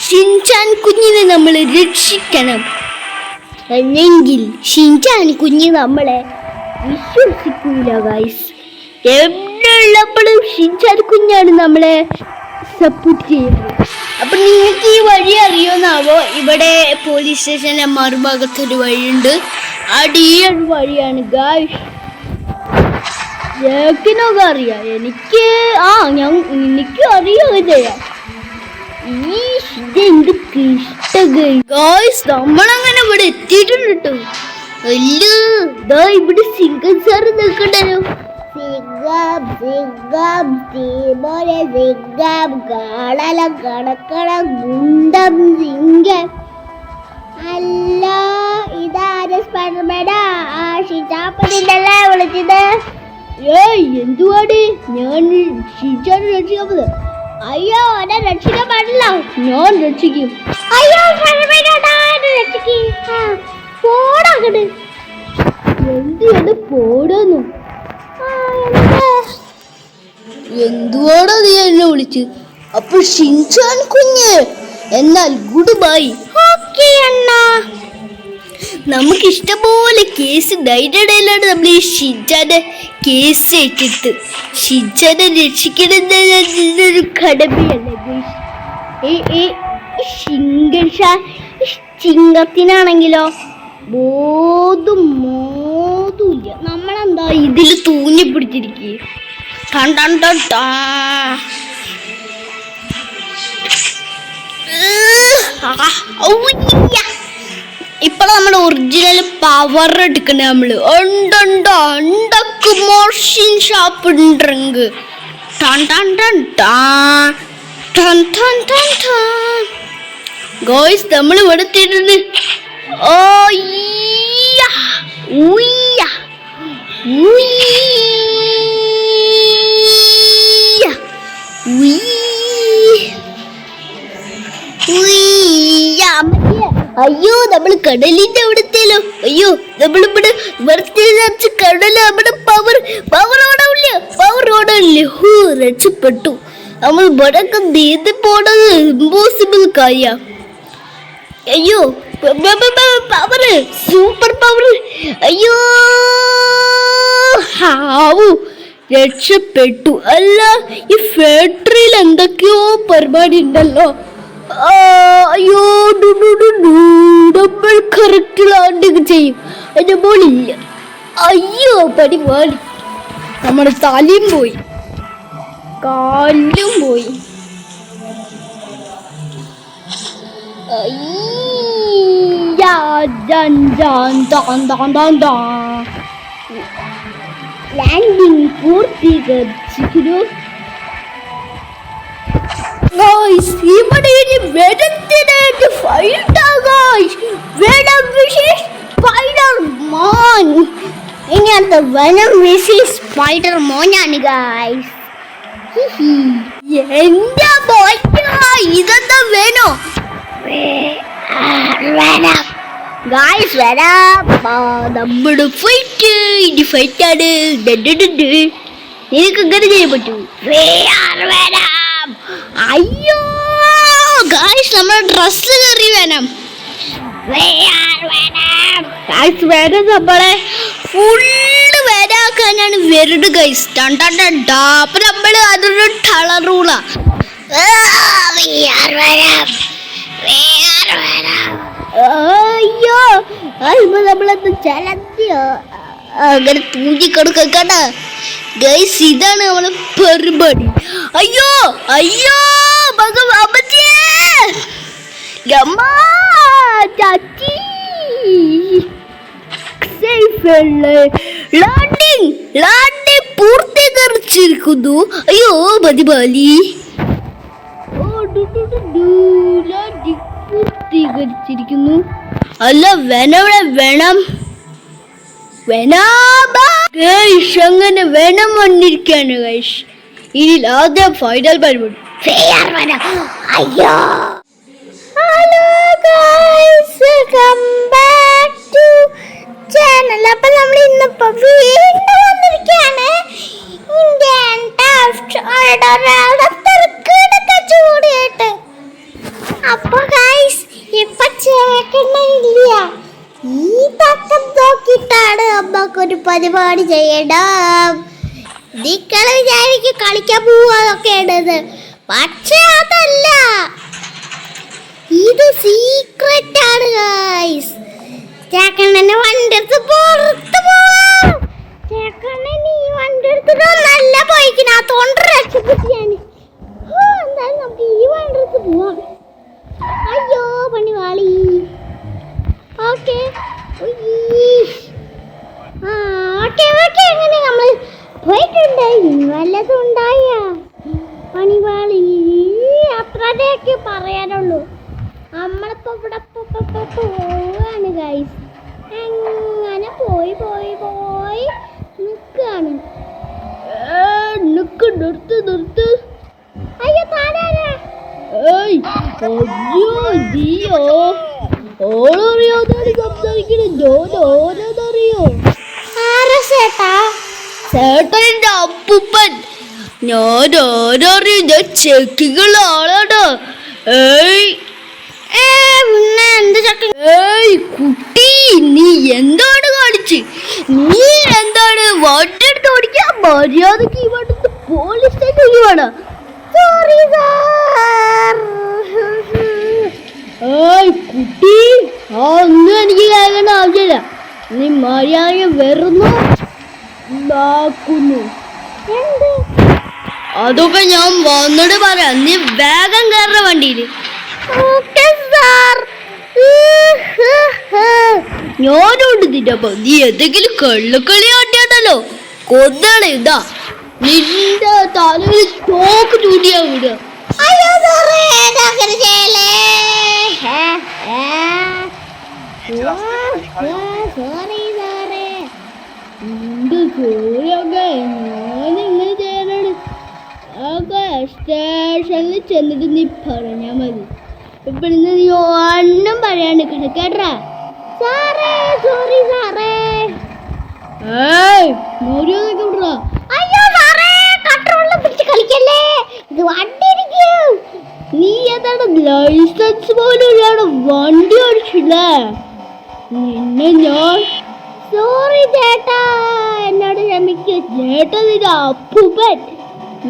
ഷിൻചാൻ കുഞ്ഞിനെ നമ്മൾ രക്ഷിക്കണം, അല്ലെങ്കിൽ ഷിൻചാൻ കുഞ്ഞ് നമ്മളെ വിശ്വസിക്കൂല ഗായ്സ്. എവിടെയുള്ളപ്പോഴും ഷിൻചാൻ കുഞ്ഞാണ് നമ്മളെ സപ്പോർട്ട് ചെയ്യുന്നത്. അപ്പൊ നിങ്ങൾക്ക് ഈ വഴി അറിയോന്നാവോ? ഇവിടെ പോലീസ് സ്റ്റേഷന്റെ മറുഭാഗത്തൊരു വഴിയുണ്ട്. അടിയൊരു വഴിയാണ് ഗായ്സ്. ജേക്കിനൊക്കെ അറിയാം, എനിക്ക് എനിക്ക് അറിയുകയൊക്കെ ചെയ്യാം. ഇതെന്ത് ഗായ്സ്, നമ്മളങ്ങനെ ഇവിടെ എത്തിയിട്ടുണ്ട് കേട്ടോ. അല്ലോ, ഇവിടെ സിംഗം സാറ് നിൽക്കണ്ടല്ലോ. അല്ല, ഇതാര് സ്പൈഡർമാനാ? ഷിജാപ്പനല്ലേ വിളിച്ചത്? എന്തുവാടി? ഞാൻ ഷിൻചാനെ രക്ഷിക്കാൻ പോകുന്നത്. അയ്യോ, എന്നെ രക്ഷിക്കാൻ പാടില്ല. ഞാൻ രക്ഷിക്കും. അയ്യോ, പോടാകട്. എന്ത് പോടുന്നു? എന്തുവാടോ നീ എന്നെ വിളിച്ച്? അപ്പൊ ഷിൻചാൻ കുഞ്ഞ്, എന്നാൽ ഗുഡ് ബൈ. ഓക്കേ അണ്ണാ. നമുക്ക് ഇഷ്ടംപോലെ കേസ് ഡൈഡയിലാണ്. നമ്മൾ ഈ ഷിൻചാനെ കേസ് ഏറ്റെടുത്ത് ഷിൻചാനെ രക്ഷിക്കണമെന്നൊരു കടമയല്ലേ. ചിങ്കത്തിനാണെങ്കിലോ മോതുമില്ല. നമ്മളെന്താ ഇതിൽ തൂങ്ങി പിടിച്ചിരിക്കുക. ഇപ്പൊ നമ്മൾ ഒറിജിനൽ പവർ എടുക്കണേ. നമ്മള് മോർഷിൻ ഷാപ്പ് ഡ്രിങ്ക്. ഗോയ്സ്, നമ്മൾ ഇവിടെ എത്തിയിട്ടുണ്ട്. അയ്യോ, നമ്മൾ കടലിന്റെ അവിടത്തേലോ. അയ്യോ, നമ്മളിവിടെ വെറുതെ കടല്. നമ്മുടെ പവർ ഓടവില്ല. രക്ഷപ്പെട്ടു. നമ്മൾ ഇവിടെയൊക്കെ നീന്തി പോണത് ഇമ്പോസിബിൾ കാര്യ. അയ്യോ പവറ്, സൂപ്പർ പവർ. അയ്യോ ഹാവു രക്ഷപ്പെട്ടു. അല്ല ഈ ഫാക്ടറിയിൽ എന്തൊക്കെയോ പരിപാടി ഉണ്ടല്ലോ. അയ്യോ നമ്മൾ കറക്റ്റ് ലാൻഡിങ് ചെയ്യും. അതിന്റെ മോളില്ല. അയ്യോ പരിപാടി നമ്മുടെ തലയും പോയി, കാലും പോയി. ലാൻഡിങ് പൂർത്തീകരിച്ചിരിക്കുന്നു. ഇവിടെ ഇനി വെനത്തിനായിട്ട് ഫൈറ്റാ ഗായ്സ്. Venom wishes Spiderman. ഇങ്ങനത്തെ വെനം വിഷസ് സ്പൈഡർമാനാണ് ഗായ്സ്. എന്റെ ഇതെന്താ വേണോ ഗായ്സ് വെനം. നമ്മുടെ ഫൈറ്റ് ഇനി ഫൈറ്റാണ്. നിനക്ക് ഇങ്ങനെ ചെയ്യാൻ പറ്റൂ. അയ്യോ ഗായ്സ് നമ്മുടെ ഡ്രസ് കയറി വേണം. വേണം നമ്മളെ ഫുള്ള് വേനാക്കാനാണ് വരുന്നത് ഗൈസ്. അപ്പൊ നമ്മള് അതൊരു ടളറൂള. അയ്യോ നമ്മളത് ചലത്തിയോ അങ്ങനെ തൂങ്ങിക്കൊടുക്കണ്ട ഗൈസ്. ഇതാണ് നമ്മളെ പരിപാടി. അയ്യോ അയ്യോ പൂർത്തീകരിച്ചിരിക്കുന്നു. അയ്യോ മതിബാലി പൂർത്തീകരിച്ചിരിക്കുന്നു. അല്ല വേനവിടെ വേണം അങ്ങനെ വേണം വന്നിരിക്കാണ് ഗൈസ്. ഇനി ആദ്യം ഫൈനൽ പരിപാടി. അയ്യോ hello guys, welcome back to channel. അപ്പൊ നമ്മൾ ഇന്നിപ്പോ വീണ്ടും വന്നിരിക്കുകയാണ് ഇന്ത്യൻ ചൂടിയായിട്ട്. അപ്പൊ ഗൈസ് ഇപ്പൊ ചേക്കണില്ല. ഈ തക്കം നോക്കിയിട്ടാണ് അമ്മക്കൊരു പരിപാടി ചെയ്യണം. നിങ്ങള് വിചാരിക്കും കളിക്കാൻ പോവാതൊക്കെയാണത്. പക്ഷെ അതല്ല, ഇത് സീക്രട്ട് ആണ് ഗൈസ്. ചേക്കണ്ണനെ വണ്ടി എടുത്ത് പുറത്ത് പോവാം. ചേക്കണ്ണൻ ഈ വണ്ടി എടുത്തിട്ട് നല്ല പോയിക്കണത്തോണ്ട് രക്ഷപ്പെട്ടു ഞാൻ. എന്തായാലും നമുക്ക് ഈ വണ്ടി എടുത്ത് പോവാം. അയ്യോ പണി വാളി. ഓക്കെ ഓക്കെ അങ്ങനെ നമ്മൾ പോയിട്ടുണ്ട്. ഇനി വല്ലതും ഉണ്ടായ പണിവാളി അത്രയൊക്കെ പറയാനുള്ളൂ. നമ്മളിപ്പോ ഇവിടെ പോവാണ് ഗൈസ്. അങ്ങനെ പോയി പോയി പോയി നിൽക്കാണ്. നിർത്ത്. അയ്യോ താനാരാ? ഓളറിയാതെ സംസാരിക്കണേ. ഓരോന്നറിയോ ചേട്ടൻ്റെ അപ്പൂപ്പൻ. ഞാൻ ഓരോറിയ ചെക്കികൾ ആളാണ്. കുട്ടി നീ എന്താണ് കാണിച്ച്? നീ എന്താണ് വട്ടെടുത്ത് ഓടിക്കാൻ മര്യാദക്ക് ഇവിടുത്തെ പോലീസ് സ്റ്റേഷനിൽ വേണം. Sorry sir. കുട്ടി ഒന്നും എനിക്ക് കേൾക്കേണ്ട ആവശ്യമില്ല. നീ മര്യാദ വെറുന്നു എന്ത്? അതൊക്കെ ഞാൻ വന്നിട്ട് പറയാം. നീ വേഗം കയറുന്ന വണ്ടിയില്. ഞാനോണ്ട് നിന്നപ്പോ നീ എന്തെങ്കിലും കള്ളക്കളി കാട്ടിയാണല്ലോ കൊന്നാണ്. ഇതാ നിന്റെ തലയിൽ തോക്ക് ചൂടിയാ വിടുക. ഞാനിങ്ങനെ ചെയ്യാനാണ്. സ്റ്റേഷനിൽ ചെന്നിട്ട് നീ പറഞ്ഞാ മതി. ഇവിടുന്ന് നീ ഒന്നും പറയാണ്ട് കിടക്കേട്ടാ. സാറേ സോറി സാറേ. മര്യാദ അയ്യോ സാറേ, കൺട്രോളിൽ പിടിച്ച് കളിക്കല്ലേ. ഇത് വണ്ടി അറിയാത്ത ലൈസൻസ് പോലും ഇല്ലാതെ വണ്ടി ഓടിച്ചില്ലേ നിന്നെ ഞാൻ. സോറി ചേട്ടാ, എന്നോട് ക്ഷമിക്കൂ ചേട്ടാ. നിന്റെ അപ്പൂപ്പൻ.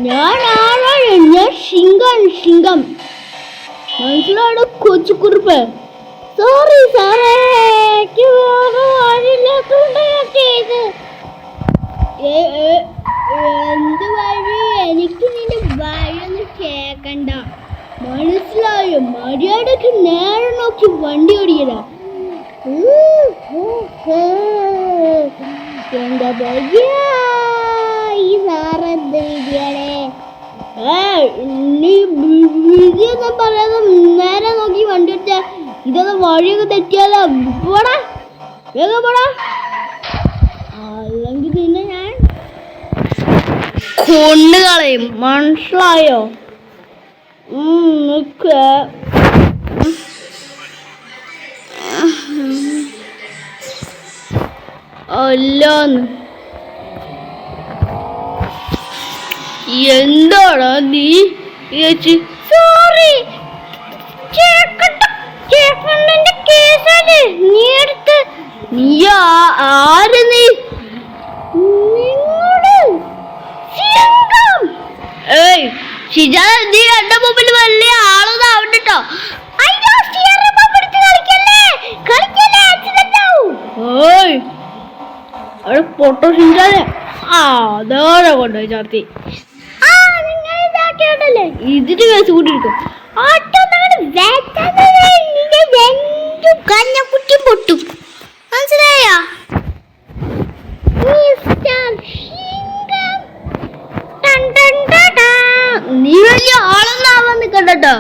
ഞാൻ ആരാണ്? ഞാൻ സിംഗം. മനസ്സിലാണോ കൊച്ചുകുറുപ്പ്? സോറി സാറേ, ആരില്ലാത്തോണ്ട് ഞാൻ ചെയ്ത്. എന്ത് വഴി? എനിക്ക് നിന്റെ വഴിയൊന്നും കേക്കണ്ട, മനസ്സിലായോ? മര്യാദക്ക് നേരെ നോക്കി വണ്ടി ഓടിക്കടാ. എന്താ ഈ സാറെന്ത് വിധിയാണേ? നീ വിധിയൊന്നും പറയാതെ നേരെ നോക്കി വണ്ടി ഓടിച്ച ഇതൊക്കെ വഴിയൊക്കെ തെറ്റിയാലോ? പോടാ, വേഗം പോടാ, അല്ലെങ്കിൽ നിന്നെ ഞാൻ കൊണ്ടുകളയും, മനസ്സിലായോ? അല്ലാന്ന് എന്താടാ നീ? സോറി ചേട്ടന്റെ കേസല്ലേ നീ എടുത്ത്. നീ ആര്? നീ ഷിജാ, നീ എന്റെ മുമ്പിൽ വലിയ ആളൊന്നും ആവണ്ടോ? പൊട്ടോ ഷിജാനെ അതോടെ കൊണ്ടുപോയി ചാർത്തി. ഇതിന് കേസ് കൂട്ടിയിരിക്കും. കഞ്ഞക്കുറ്റി പൊട്ടും, മനസ്സിലായോ? നീ വലിയ ആളൊന്നും ആവാൻ നിക്കണ്ടോ.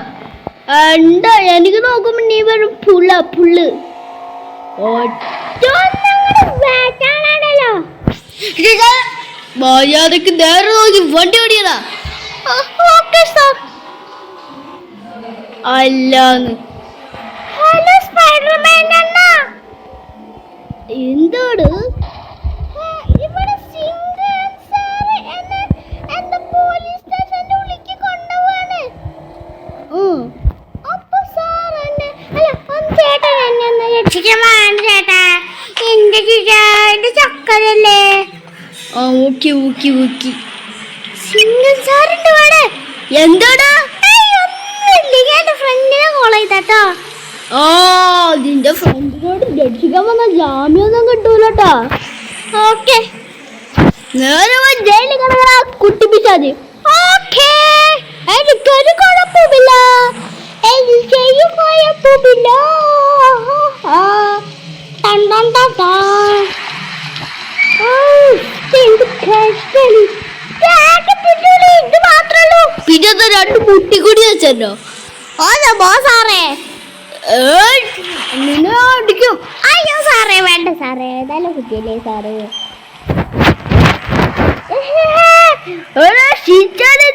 എന്താ എനിക്ക് നോക്കുമ്പോ നീ വെറും പുള്ള്. മര്യാദക്ക് നേരെ നോക്കി വണ്ടി ഓടിയതാ. അല്ലാന്ന്. എന്താണ് ചക്കരല്ലേ? എന്താടാ? ഫ്രണ്ടിനെ കോൾ ചെയ്താട്ടോ. നിന്റെ ഫ്രണ്ടിനോട് രക്ഷിക്കാൻ വന്ന ജാമ്യൊന്നും കിട്ടൂലട്ടോ. ഓക്കെ, നേരെ ജയിലിൽ കിടക്കണ കുട്ടിപ്പിച്ചാതി. ഓക്കേ, എനിക്കൊരു കുഴപ്പമില്ല, എനിക്കും കുഴപ്പമില്ല. ഇത് മാത്രല്ലോ, പിന്നെ രണ്ട് മുട്ടി കൂടി വെച്ചോ. സാറേ നിന്നെ അടിക്കും. അയ്യോ സാറേ, വേണ്ട സാറേ, ഏതായാലും കുട്ടിയല്ലേ സാറേ.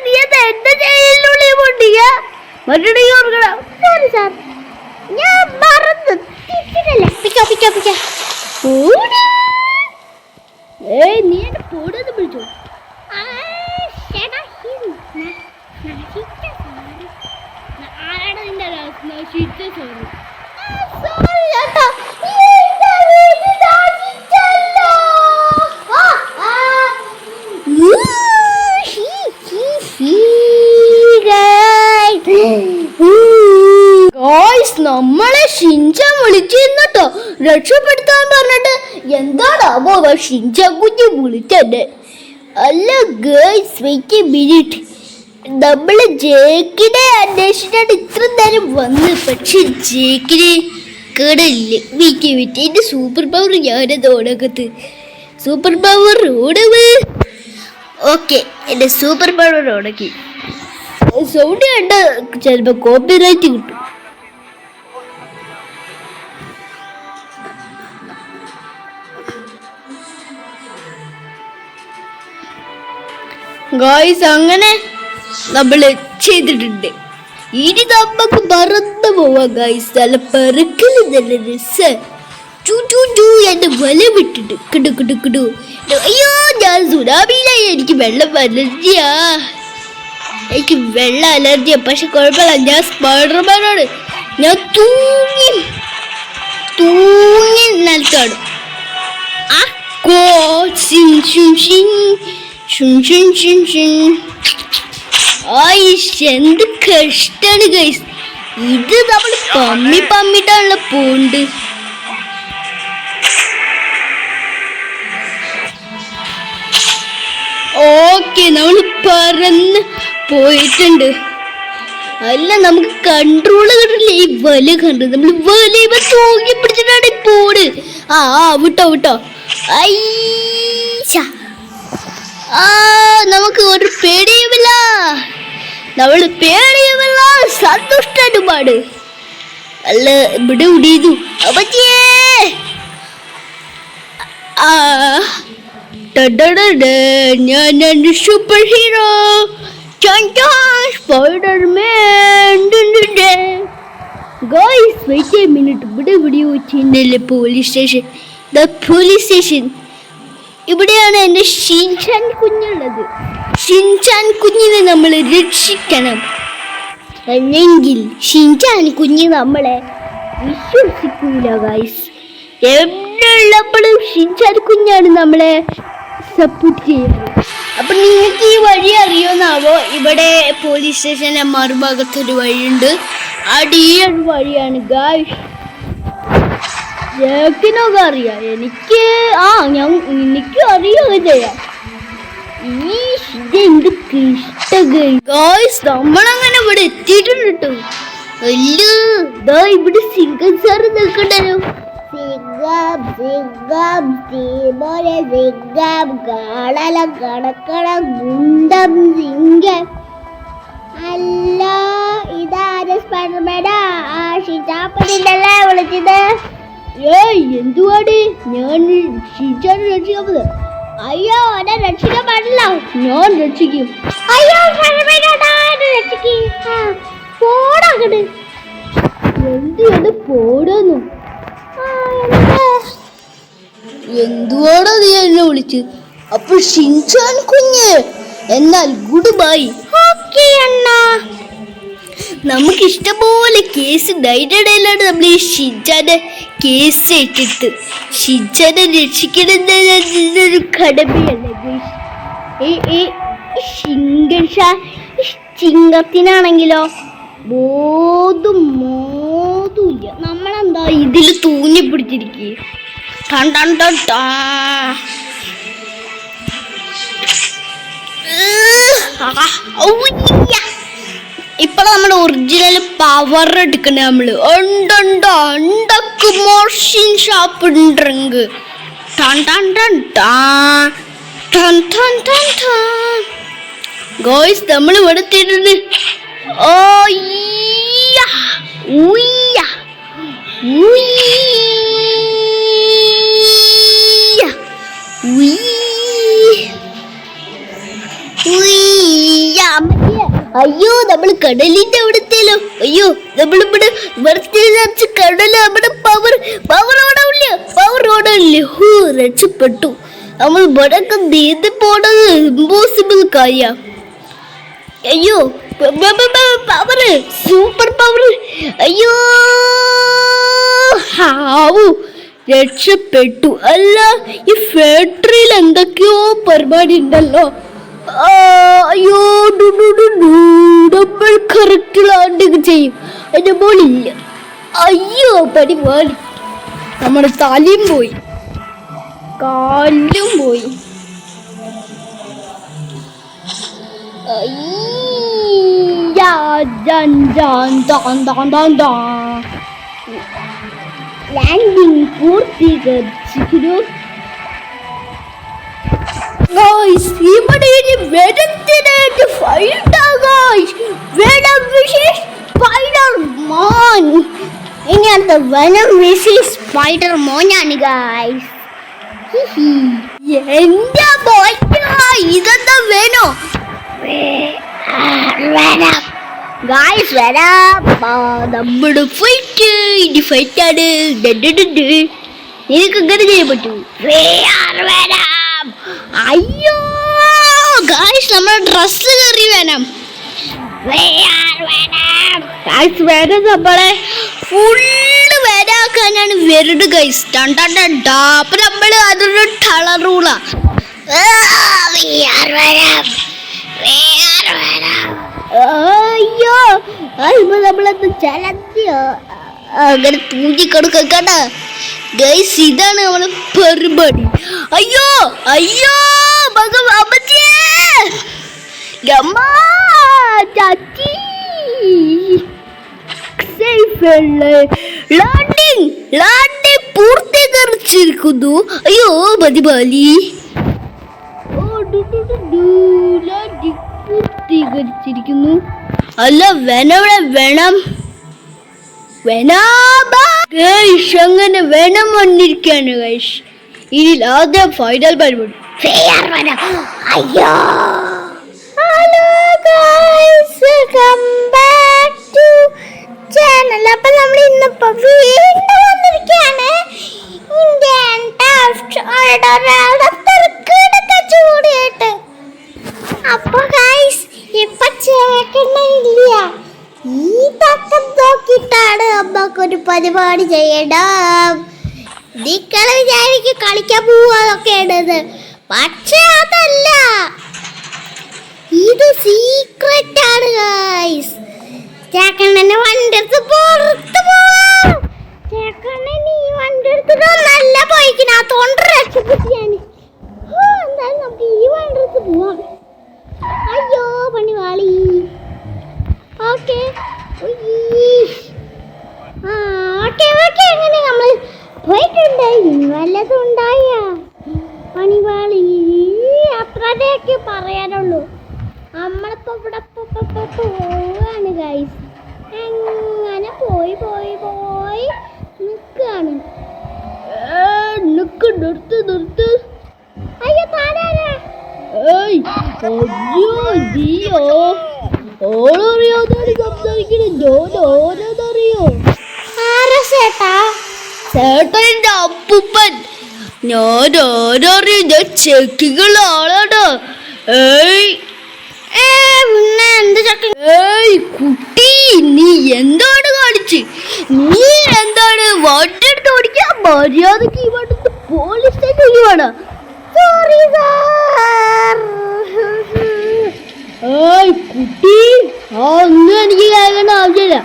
നീ എന്റെ ജയിലിനുള്ളിൽ പൊട്ടിയ മറ്റേ ഓർക്കണം. സോറി സാർ, ഞാൻ മറന്നു. നീ എന്നെ പോടെന്ന് വിളിച്ചോ. ആരാണ് നിന്റെ നമ്മളെ ഷിൻചാൻ വിളിച്ചിരുന്നട്ടോ രക്ഷപ്പെടുത്താൻ പറഞ്ഞിട്ട്. എന്താണാവോ ഷിൻചാൻ കുഞ്ഞ് വിളിച്ചെന്നെ? അല്ല ഗേൾസ്, വെയിറ്റ് എ മിനിറ്റ്. നമ്മള് ജേക്കിനെ അന്വേഷിച്ചിട്ട് ഇത്ര നേരം വന്ന്, പക്ഷെ ജേക്കിനെ കേടില്ല. വീറ്റ് എന്റെ സൂപ്പർ പവർ ഞാനത് ഓടകത്ത്. സൂപ്പർ പവർ ഓടവ്. ഓക്കെ, എന്റെ സൂപ്പർ പവർ ഓടക്കി. സൗണ്ട് കണ്ട ചിലപ്പോ കോപ്പിറൈറ്റ് കിട്ടും. ഗായ്സ്, അങ്ങനെ നമ്മള് ചെയ്തിട്ടുണ്ട്. ഇനി നമുക്ക് പറന്നു പോവാം ഗായ്സ്. നല്ല പെറുക്കല്, നല്ല രസം. എന്റെ വല വിട്ടിട്ട് കിടു. അയ്യോ, ഞാൻ സുനാമിയിലായി, എനിക്ക് വെള്ളം വരണ്ടിയാ. എനിക്ക് വെള്ള അലർജിയാണ്. പക്ഷെ കുഴപ്പമില്ല, ഞാൻ സ്പൈഡർമാനാണ്. ഞാൻ തൂങ്ങി നിലത്താണ്. എന്ത് കഷ്ടാണ് ഗൈസ്. ഇത് നമ്മൾ പമ്മിട്ടാണല്ലോ പോണ്ട്. ഓക്കെ, നമ്മൾ പറന്ന് പോയിട്ടുണ്ട്. അല്ല, നമുക്ക് കൺട്രോള് കിട്ടില്ല. ഈ വല കണ്ടു, നമ്മൾ വലയുമ്പോ തൂങ്ങി പിടിച്ചിട്ടാണ് പോണ്. വിട്ടോ നമുക്ക് ഒരു പേടിയുമില്ല, സന്തുഷ്ട പാട്. അല്ല, ഇവിടെ ഉടിയതു ഞാനാണ് super hero Spiderman. Guys wait a minute. ഇവിടെ വെച്ചിട്ടുണ്ടല്ലേ പോലീസ് സ്റ്റേഷൻ. പോലീസ് സ്റ്റേഷൻ ഇവിടെയാണ് എൻ്റെ ഷിൻചാൻ കുഞ്ഞുള്ളത്. ഷിൻചാൻ കുഞ്ഞിനെ നമ്മൾ രക്ഷിക്കണം, അല്ലെങ്കിൽ ഷിൻചാൻ കുഞ്ഞ് നമ്മളെ വിശ്വസിക്കൂല ഗൈസ്. എവിടെയുള്ളപ്പോഴും ഷിൻചാൻ കുഞ്ഞാണ് നമ്മളെ സപ്പോർട്ട് ചെയ്യുന്നത്. അപ്പൊ നിങ്ങൾക്ക് ഈ വഴി അറിയോന്നാവോ? ഇവിടെ പോലീസ് സ്റ്റേഷന്റെ മറുഭാഗത്തൊരു വഴിയുണ്ട്. അടിയൊരു വഴിയാണ് ഗൈസ്. ജേക്കിനൊക്കെ അറിയാം, എനിക്ക് എനിക്കും അറിയുകയൊക്കെ ചെയ്യാം. എന്ത് ഗൈസ്, നമ്മളങ്ങനെ ഇവിടെ എത്തിയിട്ടുണ്ട് കേട്ടോ. ഇവിടെ സിംഗം സാറ് നിൽക്കണ്ടല്ലോ. അല്ല, ഇതാരെ സ്പൈഡർമാനാ? ഷിജാപ്പനല്ലേ വിളിച്ചത്? എന്തുവാട്? ഞാൻ ഷിജാനെ രക്ഷിക്കാൻ പോകുന്നത്. അയ്യോ, എന്നെ രക്ഷിക്കാൻ പാടില്ല. ഞാൻ രക്ഷിക്കും. അയ്യോ, രക്ഷിക്കും. പോടാകട്. എന്ത് പോടുന്നു? എന്തുവാടാ നീ എന്നെ വിളിച്ച്? അപ്പൊ ഷിൻചാൻ കുഞ്ഞ്, എന്നാൽ ഗുഡ് ബൈ. ഓക്കേ അണ്ണാ. നമുക്ക് ഇഷ്ടംപോലെ കേസ് ഡൈഡയിലാണ്. നമ്മൾ ഈ ഷിൻചാനെ കേസ് ഇട്ടിട്ട് ഷിൻചാനെ രക്ഷിക്കണമെന്നൊരു കടമയല്ലേ. ചിങ്കത്തിനാണെങ്കിലോ ബോധമില്ല. നമ്മളെന്താ ഇതിൽ തൂങ്ങി പിടിച്ചിരിക്കുക. ഇപ്പൊ നമ്മൾ ഒറിജിനൽ പവർ എടുക്കണ. നമ്മള് മോർഷിൻ ഷോപ്പ് ഉണ്ടെങ്കിൽ ഗോയ്സ് നമ്മൾ ഇവിടെ എത്തിയിട്ടുണ്ട്. അയ്യോ, നമ്മൾ കടലിന്റെ അവിടത്തേലോ. അയ്യോ, നമ്മളിവിടെ വെറുതെ കടല്. നമ്മുടെ പവർ അവിടെ ഇല്ല. രക്ഷപ്പെട്ടു. നമ്മൾ ഇവിടൊക്കെ നീന്തി പോണത് ഇമ്പോസിബിൾ കാര്യ. അയ്യോ, പവർ, സൂപ്പർ പവർ. അയ്യോ, രക്ഷപ്പെട്ടു. അല്ല, ഈ ഫാക്ടറിയിൽ എന്തൊക്കെയോ പരിപാടി ഉണ്ടല്ലോ. അയ്യോ, നമ്മൾ കറക്റ്റ് ലാൻഡിങ് ചെയ്യും. അതിന്റെ മോളില്ല. അയ്യോ, പരിപാടി. നമ്മുടെ തലയും പോയി, കാലും പോയി. ലാൻഡിങ് പൂർത്തീകരിച്ചിരിക്കുന്നു. Guys, ഇവിടെ ഇനി വെനത്തിനായിട്ട് ഫൈറ്റാ ഗൈസ്. Venom wishes Spiderman. ഇനി അടുത്ത വെനം വിഷസ് സ്പൈഡർമാനാണ് ഗൈസ്. എന്റെ ഇതെന്താ വേനോ? ഗൈസ്, വെനം നമ്മുടെ ഫൈറ്റ്. ഇനി ഫൈറ്റാണ്. നിനക്ക് ഇങ്ങനെ ചെയ്യാൻ പറ്റൂ? അയ്യോ ഗായ്സ്, നമ്മുടെ ഡ്രസ്സ് കയറി വേണം. വേറെ നമ്മളെ ഫുള്ള് വരാക്കാനാണ് വരുന്നത് ഗൈസ്. അപ്പൊ നമ്മള് അതൊരു കളറൂളാ. അയ്യോ ഇപ്പൊ നമ്മളത് ചലത്തിയോ അങ്ങനെ തൂങ്ങിക്കിടക്കണ്ട ഗൈസ്. ഇതാണ് നമ്മളെ പരിപാടി. അയ്യോ അയ്യോ ചാച്ചി ലാൻഡിംഗ് പൂർത്തീകരിച്ചിരിക്കുന്നു. അയ്യോ മതിബാലി പൂർത്തീകരിച്ചിരിക്കുന്നു. അല്ല വേനവിടെ വേണം അങ്ങനെ വേണം വന്നിരിക്കാണ് ഗൈസ്. ഇനി ആദ്യം ഫൈനൽ പരിപാടി. അയ്യോ hello guys, welcome back to channel. അപ്പൊ നമ്മൾ ഇന്നിപ്പോ വീണ്ടും വന്നിരിക്കുകയാണ്. ചൂടിയായിട്ട്. അപ്പൊ ഗൈസ് ഇപ്പൊ ചേക്കണില്ല. ഈ തക്കം നോക്കിയിട്ടാണ് അമ്മക്കൊരു പരിപാടി ചെയ്യണം. നിങ്ങള് വിചാരിക്കും കളിക്കാൻ പോവാതൊക്കെയാണത്. പക്ഷെ അതല്ല, ഇത് സീക്രട്ട് ആണ് ഗൈസ്. ചേക്കണ്ണനെ വണ്ടി എടുത്ത് പുറത്ത് പോവാം. ചേക്കണ്ണൻ ഈ വണ്ടി എടുത്തിട്ട് നല്ല പോയിക്കണത്തോണ്ട് രക്ഷപ്പെട്ടു ഞാൻ. എന്തായാലും നമുക്ക് ഈ വണ്ടി എടുത്ത് പോവാം. അയ്യോ പണി വാളി. ഓക്കെ ഓക്കെ എങ്ങനെ നമ്മൾ പോയിട്ടുണ്ട്. വല്ലതും ഉണ്ടായ പണിവാളി അത്രയൊക്കെ പറയാനുള്ളൂ. നമ്മളിപ്പോ ഇവിടെ പോവാണ് ഗൈസ്. എങ്ങനെ പോയി പോയി പോയി നിൽക്കാണ്. നിർത്ത്. അയ്യോ താനാരാ? ചേട്ടന്റെ അപ്പൂപ്പൻ. ഞാൻ ആരറിയ ചെക്കികൾ ആളാണ്. കുട്ടി നീ എന്താണ് കാണിച്ച്? നീ എന്താണ് വണ്ടി എടുത്ത് ഓടിക്കാൻ? മര്യാദക്ക് ഇവിടുത്തെ പോലീസ് സ്റ്റേഷൻ വേണം. കുട്ടി ഒന്നും എനിക്ക് കേൾക്കേണ്ട ആവശ്യമില്ല.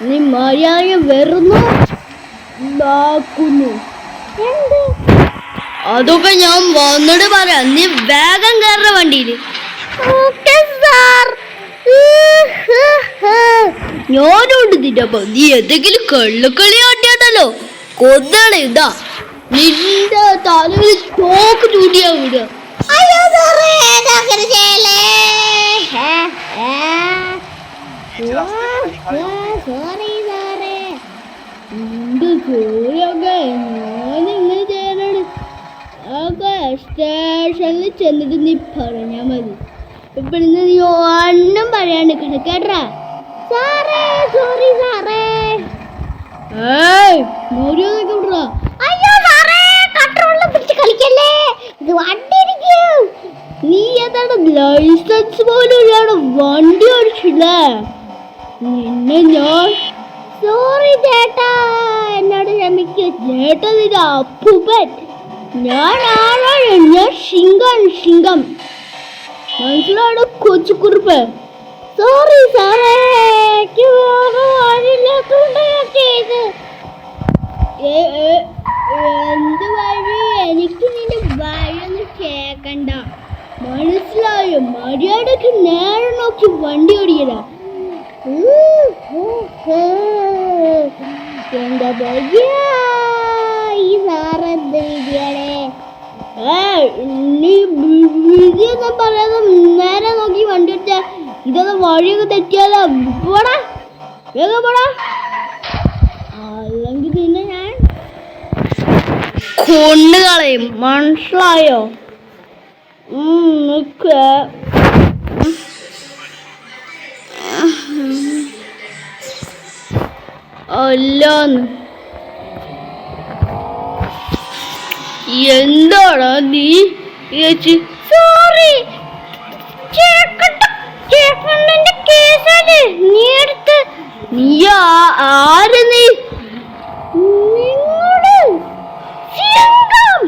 നീ മര്യാദ വെറുന്നു അതൊക്കെ ഞാൻ വന്നിട്ട് പറയാം. നീ വേഗം കയറുന്ന വണ്ടിയില്. ഞാനുണ്ട് നിന്നപ്പ. നീ എന്തെങ്കിലും കള്ളക്കളി കാട്ടിയാണല്ലോ കൊന്നാണ്. ഇതാ നിന്റെ തലയിൽ തോക്ക് ചൂടിയാ വിടുക. ഞാനിങ്ങനെ ചെയ്യാനാണ്. സ്റ്റേഷനിൽ ചെന്നിട്ട് നീ പറഞ്ഞാ മതി. ഇപ്പൊ നീ ഒന്നും പറയാണ്ട് കിടക്കേട്ടാ. നീ ഏതാണ് ലൈസൻസ് പോലും ഇല്ലാതെ വണ്ടി ഓടിച്ചില്ലേ? നിന്നെ ഞാൻ സോറി ചേട്ടാ, എന്നോട് ക്ഷമിക്കൂ ചേട്ടാ. നിന്റെ അപ്പൂപ്പൻ. ഞാൻ ആളാണ്. ഞാൻ സിംഗം മനസ്സിലാണ് കൊച്ചുകുറുപ്പ്. സോറി സാറേ, എന്ത് വഴി? എനിക്ക് നിന്റെ വഴിയൊന്നും കേക്കണ്ട, മനസ്സിലായോ? മര്യാദക്ക് നേരെ നോക്കി വണ്ടി ഓടിക്കടാ. എന്താ ഭയ്യ ഈ സാറെന്ത് വിധിയാണേ? നീ വിധിയൊന്നും പറയാതെ നേരെ നോക്കി വണ്ടി ഓടിച്ച ഇതൊക്കെ വഴിയൊക്കെ തെറ്റിയാലോ. പോടാ വേഗം പോടാ, അല്ലെങ്കിൽ നിന്നെ ഞാൻ കൊണ്ടുകളയും. മനസ്സിലായോ? അല്ലാന്ന് എന്താടാ നീ? സോറി ചേക്കന്റെ കേസാണ് നീ എടുത്ത്. നീ ആര് നീ? നിങ്ങള് സിംഹം.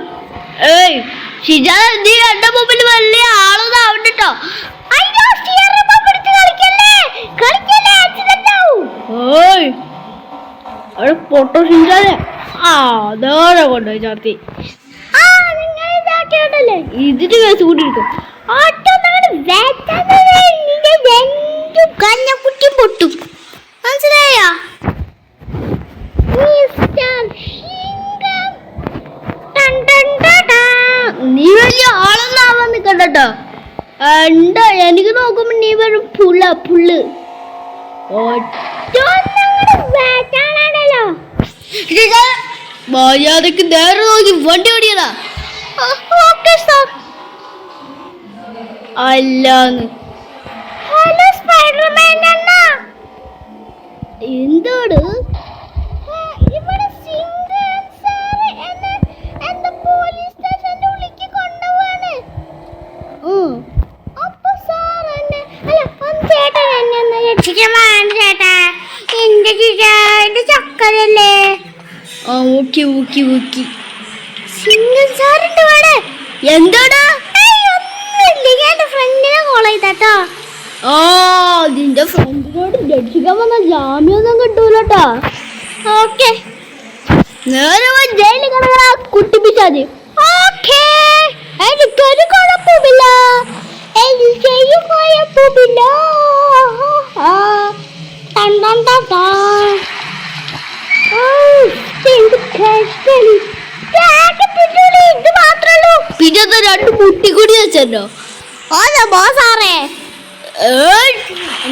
ഏയ് ഷിജാൻ, നീ എന്റെ മുമ്പിൽ വലിയ ആളൊന്നും ആവണ്ടോ. അയ്യോ സ്റ്റിയറിംഗ് ബോംബ് എടുത്ത് കളിക്കല്ലേ കളിക്കല്ലേ, ആക്സിഡന്റ് ആവും. ഓയ് അവിടെ പൊട്ടോ ഷിജാനെ. അതാണ് കൊണ്ടുപോയി ചാർത്തി. ആ നിങ്ങൾ ഇതാക്കിയോണ്ടല്ലേ ഇതിന് കേസ് കൂട്ടി എടുക്കും. ഓട്ടോ നിന്റെ രണ്ടു കഞ്ഞക്കുറ്റി പൊട്ടും, മനസ്സിലായോ? നീ വലിയ ആളൊന്നും ആവാൻ നിക്കണ്ടോ. എന്താ എനിക്ക് നോക്കുമ്പോ നീ വെറും പുള്ള്. മര്യാദക്ക് നേരെ നോക്കി വണ്ടി ഓടിയതാ. അല്ലാന്ന്. ഹലോ സ്പൈഡർമാൻ അണ്ണ, എന്താണ് ഇവിടെ സിംഗം സാറ് എന്നെ പോലീസ് സ്റ്റേഷന്റെ ഉള്ളിലേക്ക് കൊണ്ടുപോവാണ്. അപ്പൊ സാർ എന്നെ ചേട്ടാ എന്നെ ഒന്ന് രക്ഷിക്കാൻ വേണ്ട ചേട്ടാ. എന്റെ ചക്കരല്ലേ. ഓക്കെ. സിംഗം സാറുണ്ട് ഇവിടെ. എന്താടാ? എന്റെ ഫ്രണ്ടിനെ കോൾ ചെയ്താട്ടോ. നിന്റെ ഫ്രണ്ടിനോട് രക്ഷിക്കാൻ വന്ന ജാമ്യൊന്നും കിട്ടൂലട്ടാ. ഓക്കെ, നേരെ ജയിലിൽ കിടക്കണ കുട്ടിപ്പിച്ചാതി. ഓക്കെ, എനിക്കൊരു കുഴപ്പമില്ല, എനിക്കൊരു കുഴപ്പമില്ല. ഇത് മാത്രല്ലോ. പിന്നെ രണ്ട് കുട്ടി കൂടി വെച്ചോ. സാറേ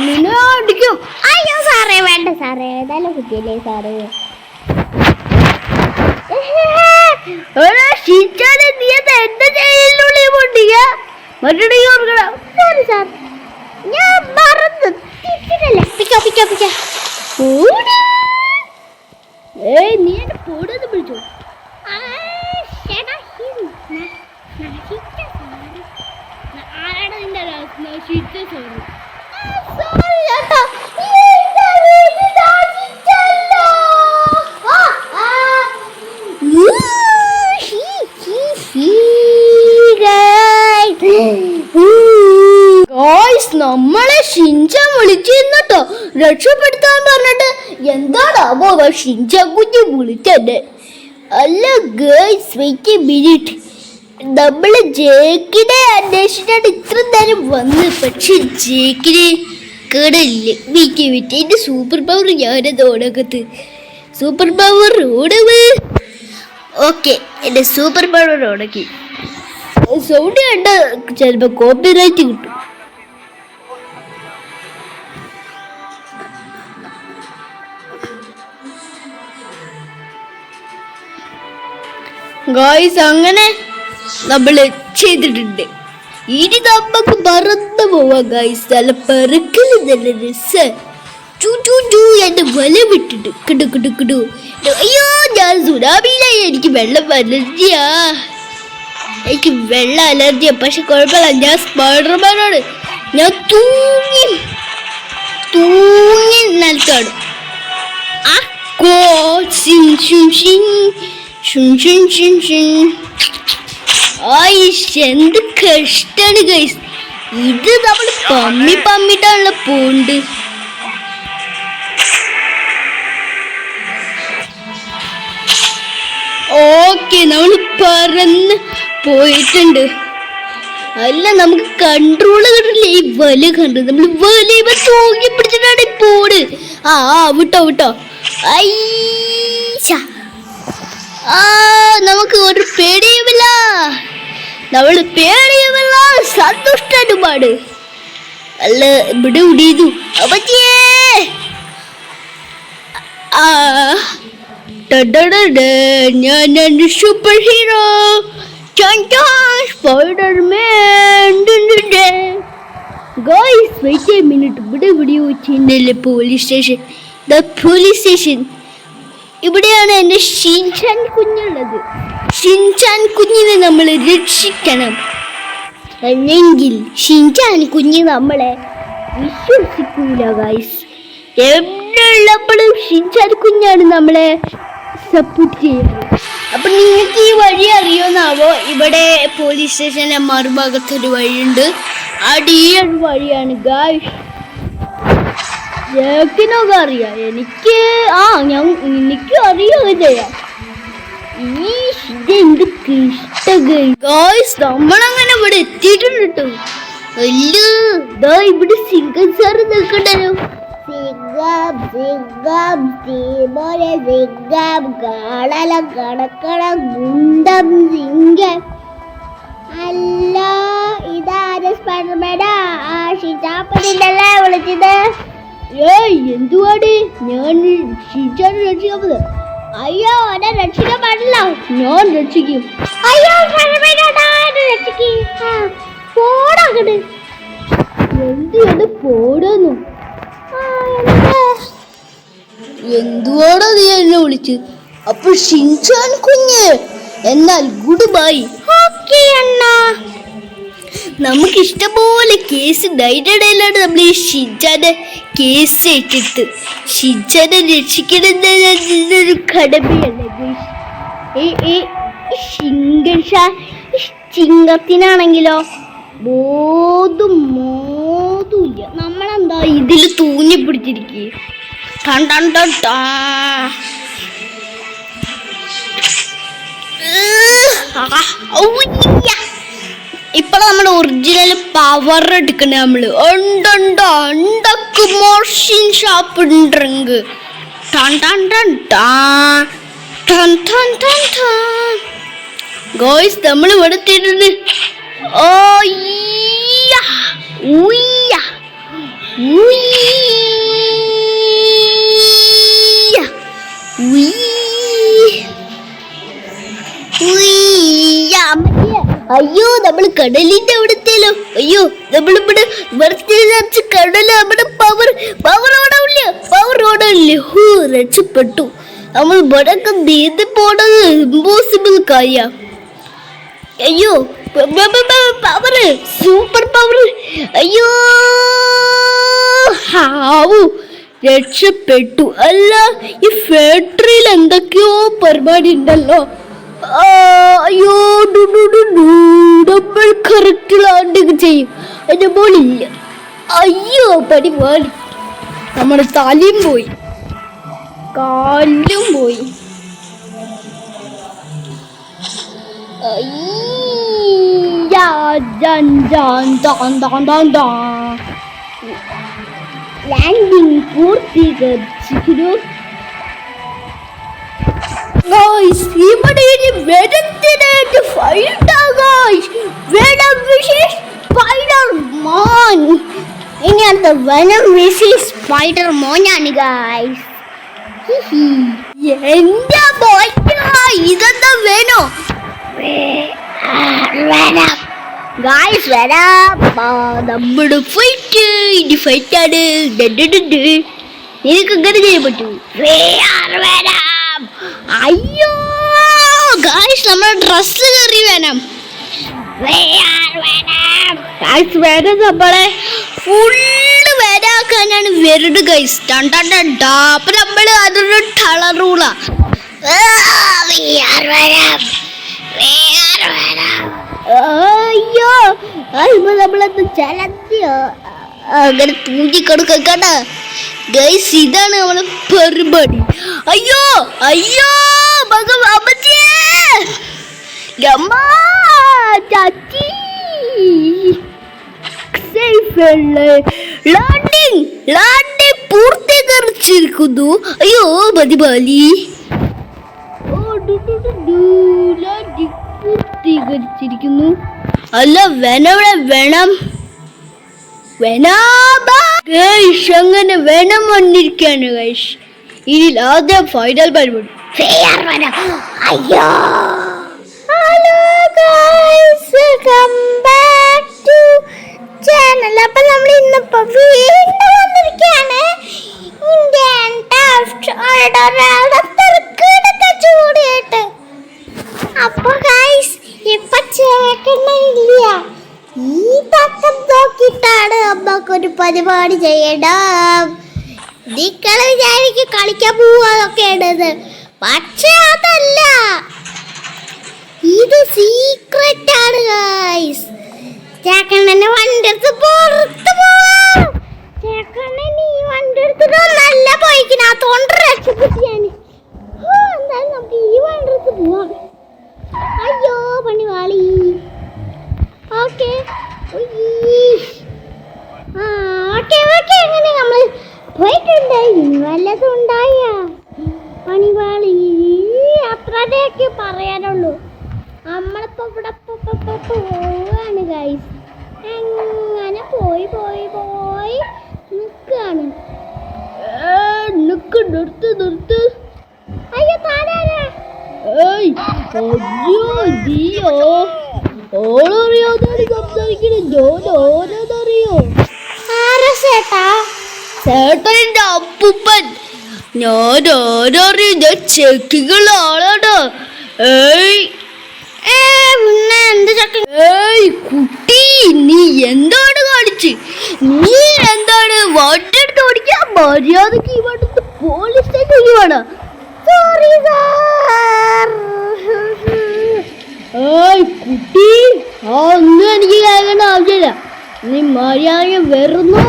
നിന്നെ അടിക്കും. അയ്യോ സാറേ വേണ്ട സാറേ, നല്ല കുട്ടിയല്ലേ സാറേ. സോറി സാർ, ഞാൻ മറന്നു. നീ എന്നെ പോടെന്ന് വിളിച്ചു. ആരാണ് നിന്റെ നമ്മളെ ഷിൻചാൻ വിളിച്ചിരുന്നട്ടോ രക്ഷപ്പെടുത്താൻ പറഞ്ഞിട്ട്. എന്താണാവോ ഷിൻചാൻ കുഞ്ഞ് വിളിച്ചെന്നെ. അല്ല ഗേൾസ്, വെയിറ്റ് എ മിനിറ്റ്. നമ്മള് ജേക്കിനെ അന്വേഷിച്ചിട്ട് ഇത്ര നേരം വന്ന്, പക്ഷെ ജേക്കിനെ കേടല്ലേ. വിറ്റ് എന്റെ സൂപ്പർ പവർ ഞാനത് ഓടകത്ത്. സൂപ്പർ പവർ ഓടവ്. ഓക്കെ, എന്റെ സൂപ്പർ പവർ ഓടക്കി. സൗണ്ട് കണ്ട ചിലപ്പോ കോപ്പിറൈറ്റ് കിട്ടും. ഗായ്സ്, അങ്ങനെ നമ്മള് ചെയ്തിട്ടുണ്ട്. ഇനി നമുക്ക് പറന്നു പോവാം ഗായ്സ്. നല്ല പറക്കല്, നല്ല രസ. എന്റെ വല വിട്ടിട്ട് കിടു. അയ്യോ, ഞാൻ സുനാമിയിലായി. എനിക്ക് വെള്ളം അലർജിയാ. എനിക്ക് വെള്ളം അലർജിയാ. പക്ഷെ കുഴപ്പമില്ല, ഞാൻ സ്പൈഡർമാനാണ്. ഞാൻ തൂങ്ങി നിൽക്കാണ്. എന്ത് കഷ്ടാണ് ഗൈസ്. ഇത് നമ്മൾ പമ്മിട്ടാണല്ലോ പോണ്ട്. ഓക്കെ, നമ്മൾ പറന്ന് പോയിട്ടുണ്ട്. അല്ല, നമുക്ക് കൺട്രോള് കിട്ടില്ല. ഈ വല കണ്ട് നമ്മൾ വലയുമ്പ തൂങ്ങി പിടിച്ചിട്ടാണ് പോട്. വിട്ടോ. നമുക്ക് ഒരു പേടിയുമില്ല, നമ്മള് പേടിയുമില്ല, സന്തുഷ്ടനുമാണ്. അല്ല, ഇവിടെ ഉടിയതു അപ്പച്ചേ. ഞാൻ super hero Spiderman. Guys, wait a minute. ഇവിടെ വെച്ചിട്ടുണ്ടല്ലേ പോലീസ് സ്റ്റേഷൻ. പോലീസ് സ്റ്റേഷൻ ഇവിടെയാണ് എൻ്റെ ഷിൻചാൻ കുഞ്ഞുള്ളത്. ഷിൻചാൻ കുഞ്ഞിനെ നമ്മൾ രക്ഷിക്കണം, അല്ലെങ്കിൽ ഷിൻചാൻ കുഞ്ഞ് നമ്മളെ വിശ്വസിക്കൂല ഗൈസ്. എവിടെയുള്ളപ്പോഴും ഷിൻചാൻ കുഞ്ഞാണ് നമ്മളെ സപ്പോർട്ട് ചെയ്യുന്നത്. അപ്പൊ നിങ്ങൾക്ക് ഈ വഴി അറിയോന്നാവോ? ഇവിടെ പോലീസ് സ്റ്റേഷനിലെ മറുഭാഗത്തൊരു വഴിയുണ്ട്. അടിയൊരു വഴിയാണ് ഗൈസ്. ജേക്കിനൊക്കെ അറിയാം, എനിക്ക് എനിക്ക് അറിയുകയൊക്കെ ചെയ്യാം. ഈ ഇതെന്ത് ഇഷ്ട ഗൈസ്. നമ്മളങ്ങനെ ഇവിടെ എത്തിയിട്ടുണ്ട് കേട്ടോ. അല്ലോ ഇവിടെ സിംഗൻ സാറ് നിൽക്കണ്ടല്ലോ. അല്ല ഇതാര് സ്പൈഡർമാനാ? ഷിജാപ്പനല്ലേ വിളിച്ചത്? എന്തുവാടി? ഞാൻ ഷിജാനെ രക്ഷിക്കാൻ പോകുന്നത്. അയ്യോ എന്നെ രക്ഷിക്കാൻ പാടില്ല, ഞാൻ രക്ഷിക്കും. അയ്യോ രക്ഷിക്കും. പോടാകട്. എന്ത് പോടുന്നു? എന്തുവാടാ നീ എന്നെ വിളിച്ച്? അപ്പൊ ഷിൻചാൻ കുഞ്ഞ്, എന്നാൽ ഗുഡ് ബൈ. ഓക്കേ അണ്ണാ. നമുക്ക് ഇഷ്ടംപോലെ കേസ് ഡൈഡയിലാണ്. നമ്മൾ ഈ ഷിൻചാനെ കേസ് ഇട്ടിട്ട് ഷിൻചാനെ രക്ഷിക്കണമെന്നൊരു കടമയല്ലേ. ചിങ്കത്തിനാണെങ്കിലോ മോതുമില്ല. നമ്മളെന്താ ഇതിൽ തൂങ്ങി പിടിച്ചിരിക്കുക. ഇപ്പൊ നമ്മുടെ ഒറിജിനൽ പവർ എടുക്കണേ. നമ്മള് മോർഷിൻ ഷോപ്പ് ഡ്രിങ്ക് ഗോയ്സ് നമ്മൾ ഇവിടെ എത്തിയിട്ടുണ്ട്. അയ്യോ നമ്മൾ കടലിന്റെ അവിടത്തേലോ. അയ്യോ നമ്മളിവിടെ വെറുതെ കടല്. നമ്മുടെ പവർ ഓടാവില്ല, പവർ ഓടാവില്ല. രക്ഷപ്പെട്ടു. നമ്മൾ ഇവിടൊക്കെ നീന്തി പോണത് ഇമ്പോസിബിൾ കാര്യ. അയ്യോ പവർ, സൂപ്പർ പവർ. അയ്യോ രക്ഷപ്പെട്ടു. അല്ല ഈ ഫാക്ടറിയിൽ എന്തൊക്കെയോ പരിപാടി ഉണ്ടല്ലോ. അയ്യോ നമ്മൾ കറക്റ്റ് ലാൻഡിങ് ചെയ്യും. അതിന്റെ മോളില്ല. അയ്യോ പരിപാടി. നമ്മുടെ തലയും പോയി, കാലും പോയി. ലാൻഡിങ് പൂർത്തീകരിച്ചിരിക്കുന്നു. ഇവിടെ ഇനി വെനത്തിനായിട്ട് സ്പൈഡർമാൻ. ഇനി അടുത്ത വെനം വിസിൽ സ്പൈഡർ മോനാണ് ഗായ്സ്. എന്റെ ഇതെന്താ വേണോ ഗായ്സ്? വരാം നമ്മുടെ ഫൈറ്റ്. ഇനി ഫൈറ്റാണ്. നിനക്ക് ഇങ്ങനെ ചെയ്യാൻ പറ്റൂ? അയ്യോ ഗായ്സ് നമ്മുടെ ഡ്രസ് കയറി വേണം. നമ്മളെ ഫുള്ള് വേനാക്കാനാണ് വരുന്നത് ഗൈസ്. അപ്പൊ നമ്മള് അതൊരു കളറൂള. അയ്യോ നമ്മളത് ചലത്തിയോ അങ്ങനെ തൂങ്ങിക്കൊടുക്കണ്ട ഗൈസ്. ഇതാണ് നമ്മളെ പരിപാടി. അയ്യോ ലാൻഡിങ് പൂർത്തീകരിച്ചിരിക്കുന്നു. അയ്യോ മതിബാലി പൂർത്തീകരിച്ചിരിക്കുന്നു. അല്ല വേനവിടെ വേണം അങ്ങനെ വേണം വന്നിരിക്കാണ് ഗൈസ്. ഇനി ആദ്യം ഫൈനൽ പരിപാടി. അയ്യോ hello guys, welcome back to channel. അപ്പൊ നമ്മൾ ഇന്നിപ്പോ വീണ്ടും വന്നിരിക്കുകയാണ്. ഇന്ത്യൻ ചൂടിയിട്ട്. അപ്പൊ ഗൈസ് ഇപ്പൊ ചേക്കണ്ണ ഇല്ല. ഈ പക്കം നോക്കിയിട്ടാണ് അമ്മക്കൊരു പരിപാടി ചെയ്യണം. നിങ്ങൾ വിചാരിക്കും കളിക്കാൻ പോവാതൊക്കെയാണത്, പക്ഷെ അതല്ല, ഇത് സീക്രട്ട് ആണ് ഗൈസ്. ചേക്കണ്ണനെ വണ്ടി എടുത്ത് പുറത്ത് പോവാം. ചേക്കണ്ണൻ ഈ വണ്ടി എടുത്തിട്ട് നല്ല പോയിക്കണത്തോണ്ട് രക്ഷപ്പെട്ടു ഞാൻ. എന്തായാലും നമുക്ക് ഈ വണ്ടി എടുത്ത് പോവാം. അയ്യോ പണി വാളി. ഓക്കെ ഓക്കെ അങ്ങനെ നമ്മൾ പോയിട്ടുണ്ട്. ഇനി വല്ലതും ഉണ്ടായ പണിവാളി അത്രയൊക്കെ പറയാനുള്ളൂ. നമ്മളിപ്പോ ഇവിടെ പോവാണ് ഗൈസ്. അങ്ങനെ പോയി പോയി പോയി നിൽക്കാണ്. നിർത്ത്. അയ്യോ താനാരാ? ഓളറിയാതെ സംസാരിക്കണ ഓരോന്നറിയോ? ആരാ ചേട്ടാ? ചേട്ടൻ്റെ അപ്പൂപ്പൻ. ഞാൻ ആരറിയ ചെക്കിಗಳ ആളാണ്. കുട്ടി, നീ എന്താണ് കാണിച്ച്? നീ എന്താണ് വണ്ടി എടുത്ത് ഓടിക്കാൻ മര്യാദക്ക് ഇവിടുത്തെ പോലീസ് സ്റ്റേഷനിൽ വേണം. Sorry sir. കുട്ടി, ഒന്നും എനിക്ക് കേൾക്കേണ്ട ആവശ്യമില്ല. നീ മര്യാദ വെറുന്നു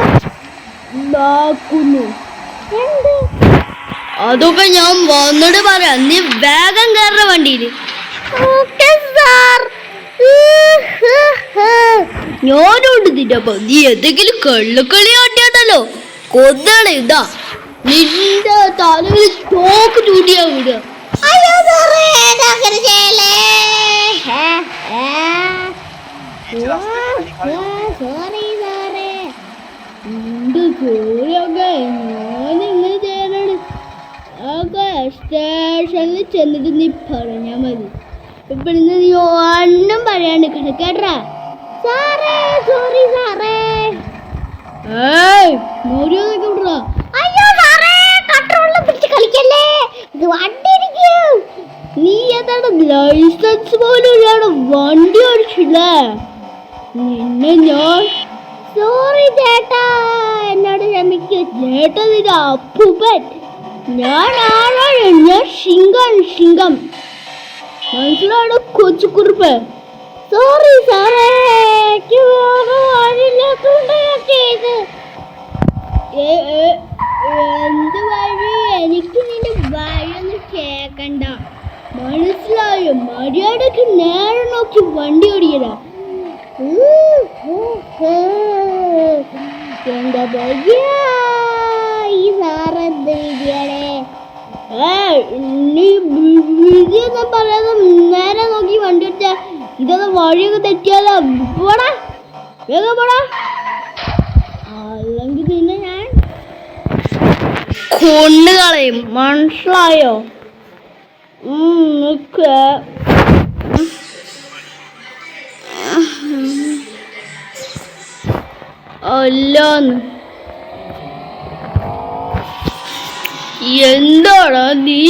അതൊക്കെ ഞാൻ വന്നിട്ട് പറയാം. നീ വേഗം കയറുന്ന വണ്ടിയിൽ. ഞാനോട് നിന്നപ്പോ നീ എന്തെങ്കിലും കള്ളക്കളി കാട്ടിയാണല്ലോ കൊന്നാണ്. ഇതാ നിന്റെ തലയിൽ തോക്ക് ചൂടിയാ വിടുക. ഞാനിങ്ങനെ ചെയ്യാനാണ്. സ്റ്റേഷനിൽ ചെന്നിട്ട് നീ പറഞ്ഞാ മതി. ഇവിടുന്ന് നീ ഒന്നും പറയാണ്ട് കിടക്കട്ടാ. സോറി സാറേ. മര്യാദക്ക് വിടറാ. അയ്യോ സാറേ, കൺട്രോളിൽ പിടിച്ച് കളിക്കല്ലേ, ഇത് വണ്ടി ഇരിക്കും. നീ എന്താണ് ലൈസൻസ് പോലും ഇല്ലാതെ വണ്ടി ഓടിച്ചില്ലേ? നിന്നെ ഞാൻ. സോറി ചേട്ടാ, എന്നോട് ക്ഷമിക്കൂ ചേട്ടാ. നിന്റെ അപ്പൂപ്പൻ. ഞാൻ ആളാണ്. ഞാൻ സിംഗം. മനസ്സിലാണോ കൊച്ചുകുറുപ്പ്? സോറി സാറേ, വഴിയില്ലാത്തോണ്ട് ചെയ്ത്. എന്ത് വഴി? എനിക്ക് നിന്റെ വഴിയൊന്നും കേക്കണ്ട, മനസ്സിലായോ? മര്യാദക്ക് നേരെ നോക്കി വണ്ടി ഓടിക്കടാ. എന്താ ഈ സാറെന്ത് വിധിയാണേ? നീ വിധിയൊന്നും പറയാതെ നേരെ നോക്കി വണ്ടി ഓടിച്ച ഇതൊക്കെ വഴിയൊക്കെ തെറ്റിയാലോ. പോടാ, വേഗം പോടാ, അല്ലെങ്കിൽ നിന്നെ ഞാൻ കൊണ്ടുകളയും. മനസ്സിലായോ? അല്ലാന്ന് എന്താടാ നീ?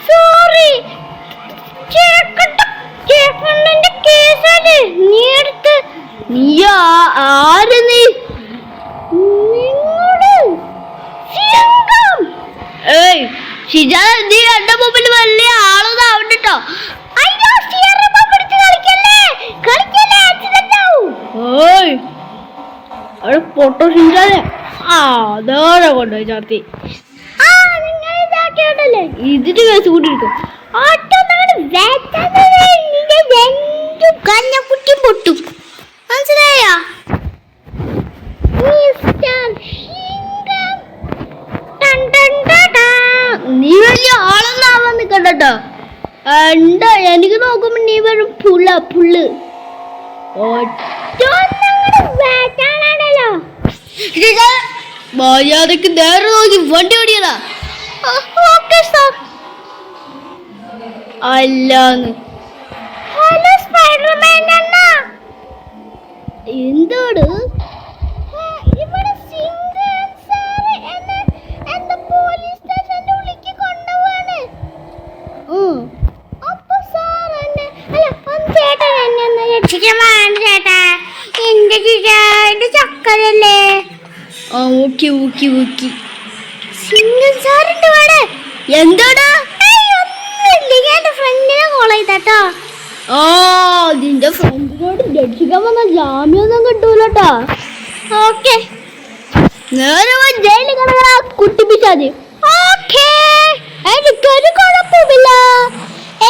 സോറി ചേക്കണ്ണന്റെ കേസാണ് നീ എടുത്ത്. നീ ആര്? നീ ഷിജാ, നീ എന്റെ മുമ്പിൽ വലിയ ആളൊന്നും ആവണ്ടോ. അയ്യോ അവിടെ ഫോട്ടോ ഷിജാനെ അതോടെ കൊണ്ടുപോയി ചാർത്തി. ഇതിന് കേസ് കൂട്ടിയിരിക്കും. കഞ്ഞക്കുട്ടി പൊട്ടും, മനസ്സിലായോ? നീ വലിയ ആളൊന്നും ആവാൻ നിക്കണ്ടോ. എന്താ എനിക്ക് നോക്കുമ്പോ നീ വെറും പുള്ള്. മര്യാദക്ക് നേരെ നോക്കി വണ്ടി ഓടിയതാ. അല്ലാന്ന്. ഹലോ സ്പൈഡർമാൻ അണ്ണ, എന്താണ് ഇവിടെ സിംഗം സാർ എന്നെ പോലീസ് സ്റ്റേഷന്റെ ഉള്ളിലേക്ക് കൊണ്ടുപോവാണ്. അപ്പൊ സാർ എന്നെ ചേട്ടൻ എന്നെ ഒന്ന് രക്ഷിക്കാൻ വേണ്ട ചേട്ടാ. എന്റെ ചക്കരല്ലേ ഓക്കെ ഓക്കെ ഓക്കെ. സിംഗൻ സാറിന്റെ ഇവിടെ എന്താടാ? എന്റെ ഫ്രണ്ടിനെ കോൾ ചെയ്താട്ടോ. ആ നിന്റെ ഫ്രണ്ടിനോട് രക്ഷിക്കാൻ വന്ന ജാമ്യൊന്നും കിട്ടൂലട്ടാ. ഓക്കെ നേരെ ജയിലിൽ കിടക്കണ കുട്ടിപ്പിച്ചാതി. ഓക്കെ എനിക്കൊരു കുഴപ്പമില്ല,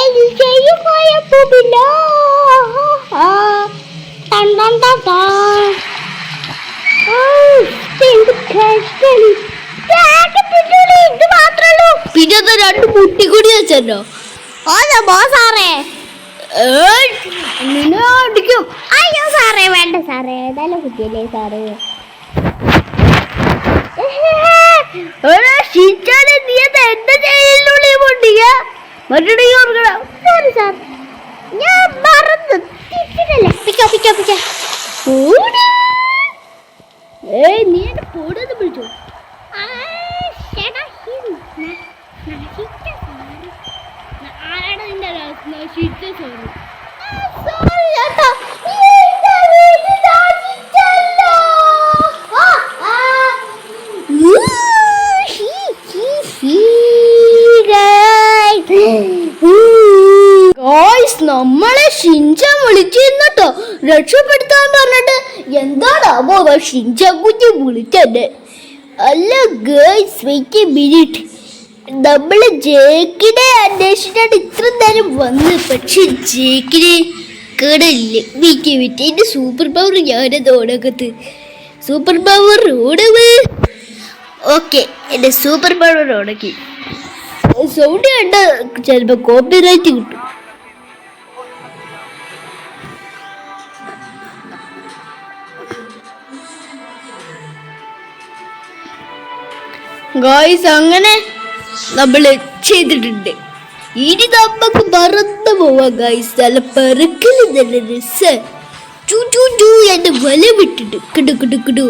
എനിക്കൊരു കുഴപ്പമില്ല. ഇത് മാത്രല്ലോ. പിന്നെ രണ്ട് മുട്ടി കൂടി വെച്ചോ. സാറേ നിന്നെ അടിക്കും. അയ്യോ സാറേ വേണ്ട സാറേ, ഏതായാലും കുട്ടിയല്ലേ സാറേ. സോറി സാർ, ഞാൻ മറന്നു. പിക്കോ പിക്കോ പിക്കോ. നീ എന്നെ പോടെന്ന് വിളിച്ചോ. ആരാണ് നിന്റെ നശിച്ച സോറി? സോറി ചേട്ടാ. നമ്മളെ ഷിൻചാൻ വിളിച്ചിരുന്നട്ടോ രക്ഷപ്പെടുത്താൻ പറഞ്ഞിട്ട്. എന്താണാവോ ഷിൻചാൻ കുഞ്ഞ് വിളിച്ചെന്നെ? അല്ല ഗേൾസ് വെയിറ്റ് എ മിനിറ്റ്, നമ്മള് ജേക്കിനെ അന്വേഷിച്ചിട്ട് ഇത്ര നേരം വന്ന്, പക്ഷെ ജേക്കിനെ കേടില്ല. വീക്ക് വിറ്റ് എന്റെ സൂപ്പർ പവർ ഞാനത് ഓടകത്ത്. സൂപ്പർ പവർ ഓടവ്. ഓക്കെ, എന്റെ സൂപ്പർ പവർ ഓടക്കി. സൗണ്ട് കണ്ട ചിലപ്പോ കോപ്പിറൈറ്റ് കിട്ടും. ഗായ്സ് അങ്ങനെ നമ്മള് ചെയ്തിട്ടുണ്ട്. ഇനി നമുക്ക് മറന്നു പോവാം ഗായ്സ്. നല്ല പെറുക്കല് നല്ല രസ. എന്റെ വല വിട്ടിട്ട് കിടു കിടു കിടു.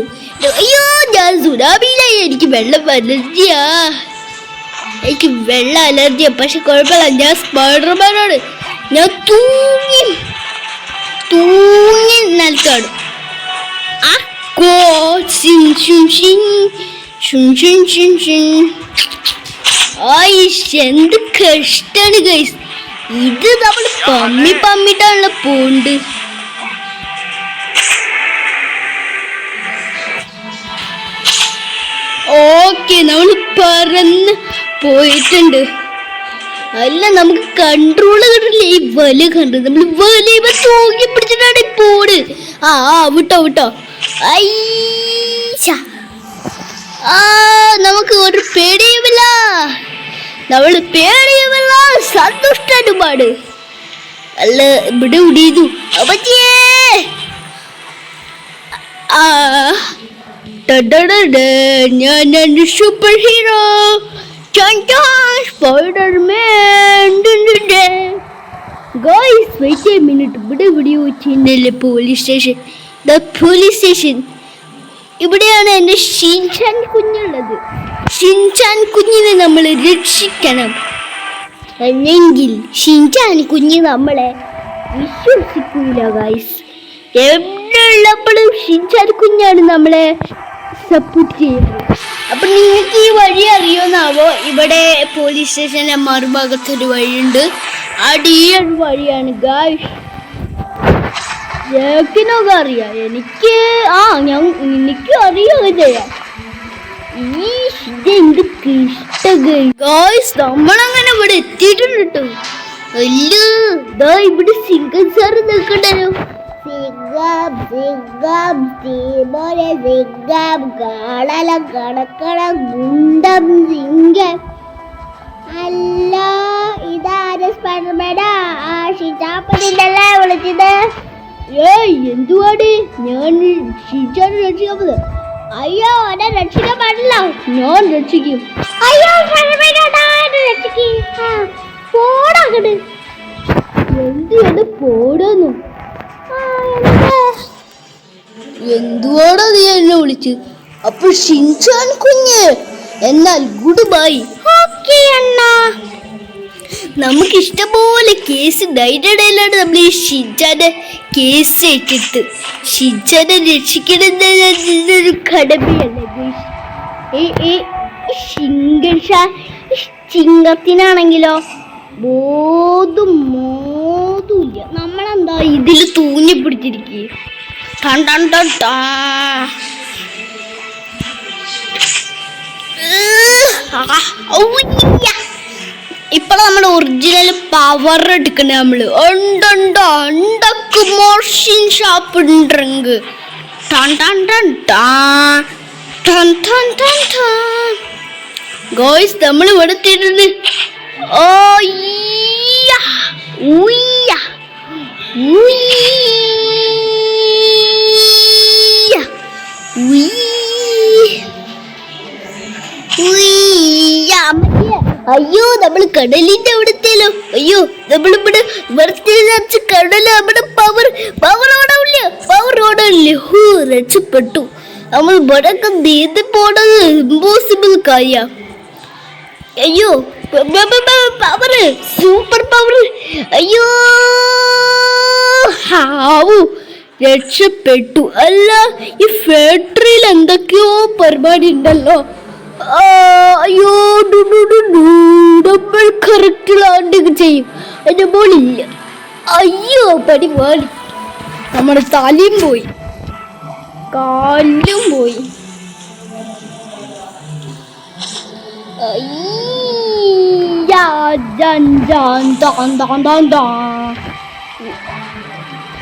അയ്യോ ഞാൻ സുനാമിയിലായി. എനിക്ക് വെള്ളം അലർജിയാ. എനിക്ക് വെള്ളം അലർജിയാ. പക്ഷെ കുഴപ്പമില്ല, ഞാൻ സ്പൈഡർമാനാണ്. ഞാൻ തൂങ്ങി തൂങ്ങി നിൽക്കാണ്. എന്ത് കഷ്ടാണ് ഗൈസ്. ഇത് നമ്മൾ പമ്മിട്ടാണല്ലോ പോണ്ട്. ഓക്കെ, നമ്മൾ പറന്ന് പോയിട്ടുണ്ട്. അല്ല നമുക്ക് കൺട്രോള് കിട്ടില്ല. ഈ വല കണ്ടു, നമ്മൾ വല തൂങ്ങി പിടിച്ചിട്ടാണ് പോണ്. വിട്ടോ വിട്ടോ. നമുക്ക് ഒരു പേടിയുമില്ല, നമ്മള് പേടിയുമില്ല, സന്തുഷ്ടനുമാണ്. അല്ല ഇവിടെ ഉടിയതു അപ്പച്ചേ. ഞാൻ super hero Spiderman. Guys wait a minute, ഇവിടെ വീഡിയോ വെച്ചിട്ടുണ്ടല്ലേ പോലീസ് സ്റ്റേഷൻ. പോലീസ് സ്റ്റേഷൻ ഇവിടെയാണ് എൻ്റെ ഷിൻചാൻ കുഞ്ഞുള്ളത്. ഷിൻചാൻ കുഞ്ഞിനെ നമ്മൾ രക്ഷിക്കണം, അല്ലെങ്കിൽ ഷിൻചാൻ കുഞ്ഞ് നമ്മളെ വിശ്വസിക്കൂല ഗൈസ്. എവിടെയുള്ളപ്പോഴും ഷിൻചാൻ കുഞ്ഞാണ് നമ്മളെ സപ്പോർട്ട് ചെയ്യുന്നത്. അപ്പൊ നിങ്ങൾക്ക് ഈ വഴി അറിയോന്നാവോ? ഇവിടെ പോലീസ് സ്റ്റേഷന്റെ മറുഭാഗത്തൊരു വഴിയുണ്ട്. അടിയൊരു വഴിയാണ് ഗൈസ്. ജേക്കിനൊക്കെ അറിയാം, എനിക്ക് എനിക്ക് അറിയുകയൊക്കെ ചെയ്യാം. ഇതെന്ത് ഗൈസ്, നമ്മളങ്ങനെ ഇവിടെ എത്തിയിട്ടുണ്ട് കേട്ടോ. അല്ലോ ഇവിടെ സിംഗൻ സാറ് നിൽക്കണ്ടല്ലോ. അല്ല ഇതാര് സ്പൈഡർമാനാ? ഷിജാപ്പനല്ലേ വിളിച്ചത്? എന്തുവാടി? ഞാൻ ഷിൻചാനെ രക്ഷിക്കാൻ പോകുന്നത്. അയ്യോ എന്നെ രക്ഷിക്കാൻ പാടില്ല. ഞാൻ രക്ഷിക്കും. അയ്യോ പോടാകട്. എന്ത് പോടുന്നു? എന്തുവാടാ നീ എന്നെ വിളിച്ച്? അപ്പൊ ഷിൻചാൻ കുഞ്ഞ്, എന്നാൽ ഗുഡ് ബൈ. ഓക്കേ അണ്ണാ. നമുക്ക് ഇഷ്ടംപോലെ കേസ് ഡൈഡയിലാണ്. നമ്മൾ ഈ ഷിൻചാനെ കേസ് ഇട്ടിട്ട് ഷിൻചാനെ രക്ഷിക്കണമെന്നൊരു കടമയല്ലേ. ഈ ചിങ്ങത്തിനാണെങ്കിലോ ബോധം മോതുമില്ല. നമ്മളെന്താ ഇതിൽ തൂങ്ങി പിടിച്ചിരിക്കുക. ഇപ്പൊ നമ്മൾ ഒറിജിനൽ പവർ എടുക്കണ നമ്മള് ഉണ്ടക്ക് മോഷൻ ഷാപ്പ് ഉണ്ടെങ്ക് ഗോയ്സ് നമ്മൾ ഇവിടെ എത്തിയിട്ടുണ്ട്. അയ്യോ നമ്മൾ കടലിന്റെ അവിടത്തേലോ. അയ്യോ നമ്മളിവിടെ വെറുതെ കടല് നമ്മുടെ പവർ അവിടെ ഇല്ല. പവർ അവിടെ ഇല്ല. രക്ഷപ്പെട്ടു. നമ്മൾ ഇവിടൊക്കെ നീന്തി പോണത് ഇമ്പോസിബിൾ കാര്യ. അയ്യോ പവർ സൂപ്പർ പവർ. അയ്യോ രക്ഷപ്പെട്ടു. അല്ല ഈ ഫാക്ടറിയിൽ എന്തൊക്കെയോ പരിപാടി ഉണ്ടല്ലോ. അയ്യോ നമ്മൾ കറക്റ്റ് ലാൻഡിങ് ചെയ്യും. അതിന്റെ മോളില്ല. അയ്യോ പരിപാടി. നമ്മുടെ തലയും പോയി, കാലും പോയി.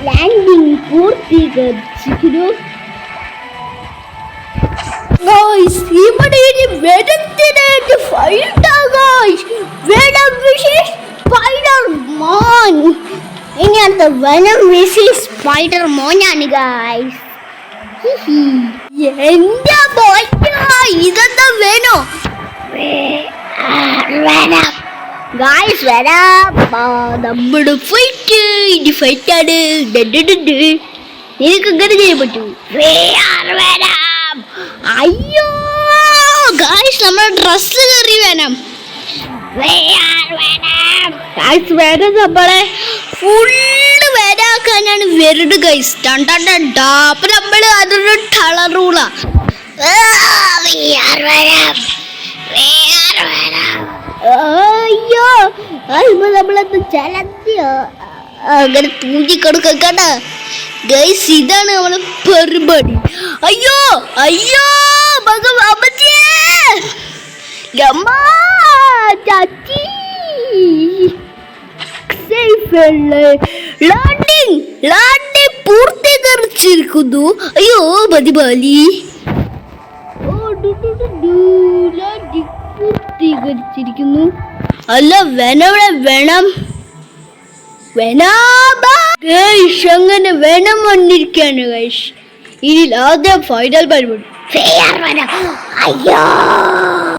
ലാൻഡിങ് പൂർത്തീകരിച്ചിരിക്കുന്നു. ഇവിടെ ഇനി വെനത്തിനായിട്ട് സ്പൈഡർമാൻ. ഇങ്ങനത്തെ വെനം വിസിൽ സ്പൈഡർ മോനാണ് ഗായ്സ്. എന്റെ ഇതെന്താ വേണോ ഗായ്സ് വരാം. നമ്മുടെ ഫൈറ്റ് ഇനി ഫൈറ്റാണ്. നിനക്ക് ഇങ്ങനെ ചെയ്യാൻ പറ്റൂ. അയ്യോ ഗായ്സ് നമ്മുടെ ഡ്രസ് കയറി വേണം. നമ്മളെ ഫുള്ള് വരാക്കാനാണ് വരുന്നത് ഗൈസ്. അപ്പൊ നമ്മള് അതൊരു ടളറൂള. അയ്യോ നമ്മളത് ചലത്തിയോ അങ്ങനെ തൂങ്ങിക്കൊടുക്കണ്ട ഗൈസ്. ഇതാണ് നമ്മളെ പരിപാടി. അയ്യോ അയ്യോ ലാൻഡിങ് പൂർത്തീകരിച്ചിരിക്കുന്നു. അയ്യോ മതിബാലി പൂർത്തീകരിച്ചിരിക്കുന്നു. അല്ല വേണം അങ്ങനെ വേണം വന്നിരിക്കാണ് ഗൈസ്. ഇനി ആദ്യം ഫൈനൽ പരിപാടി. അയ്യോ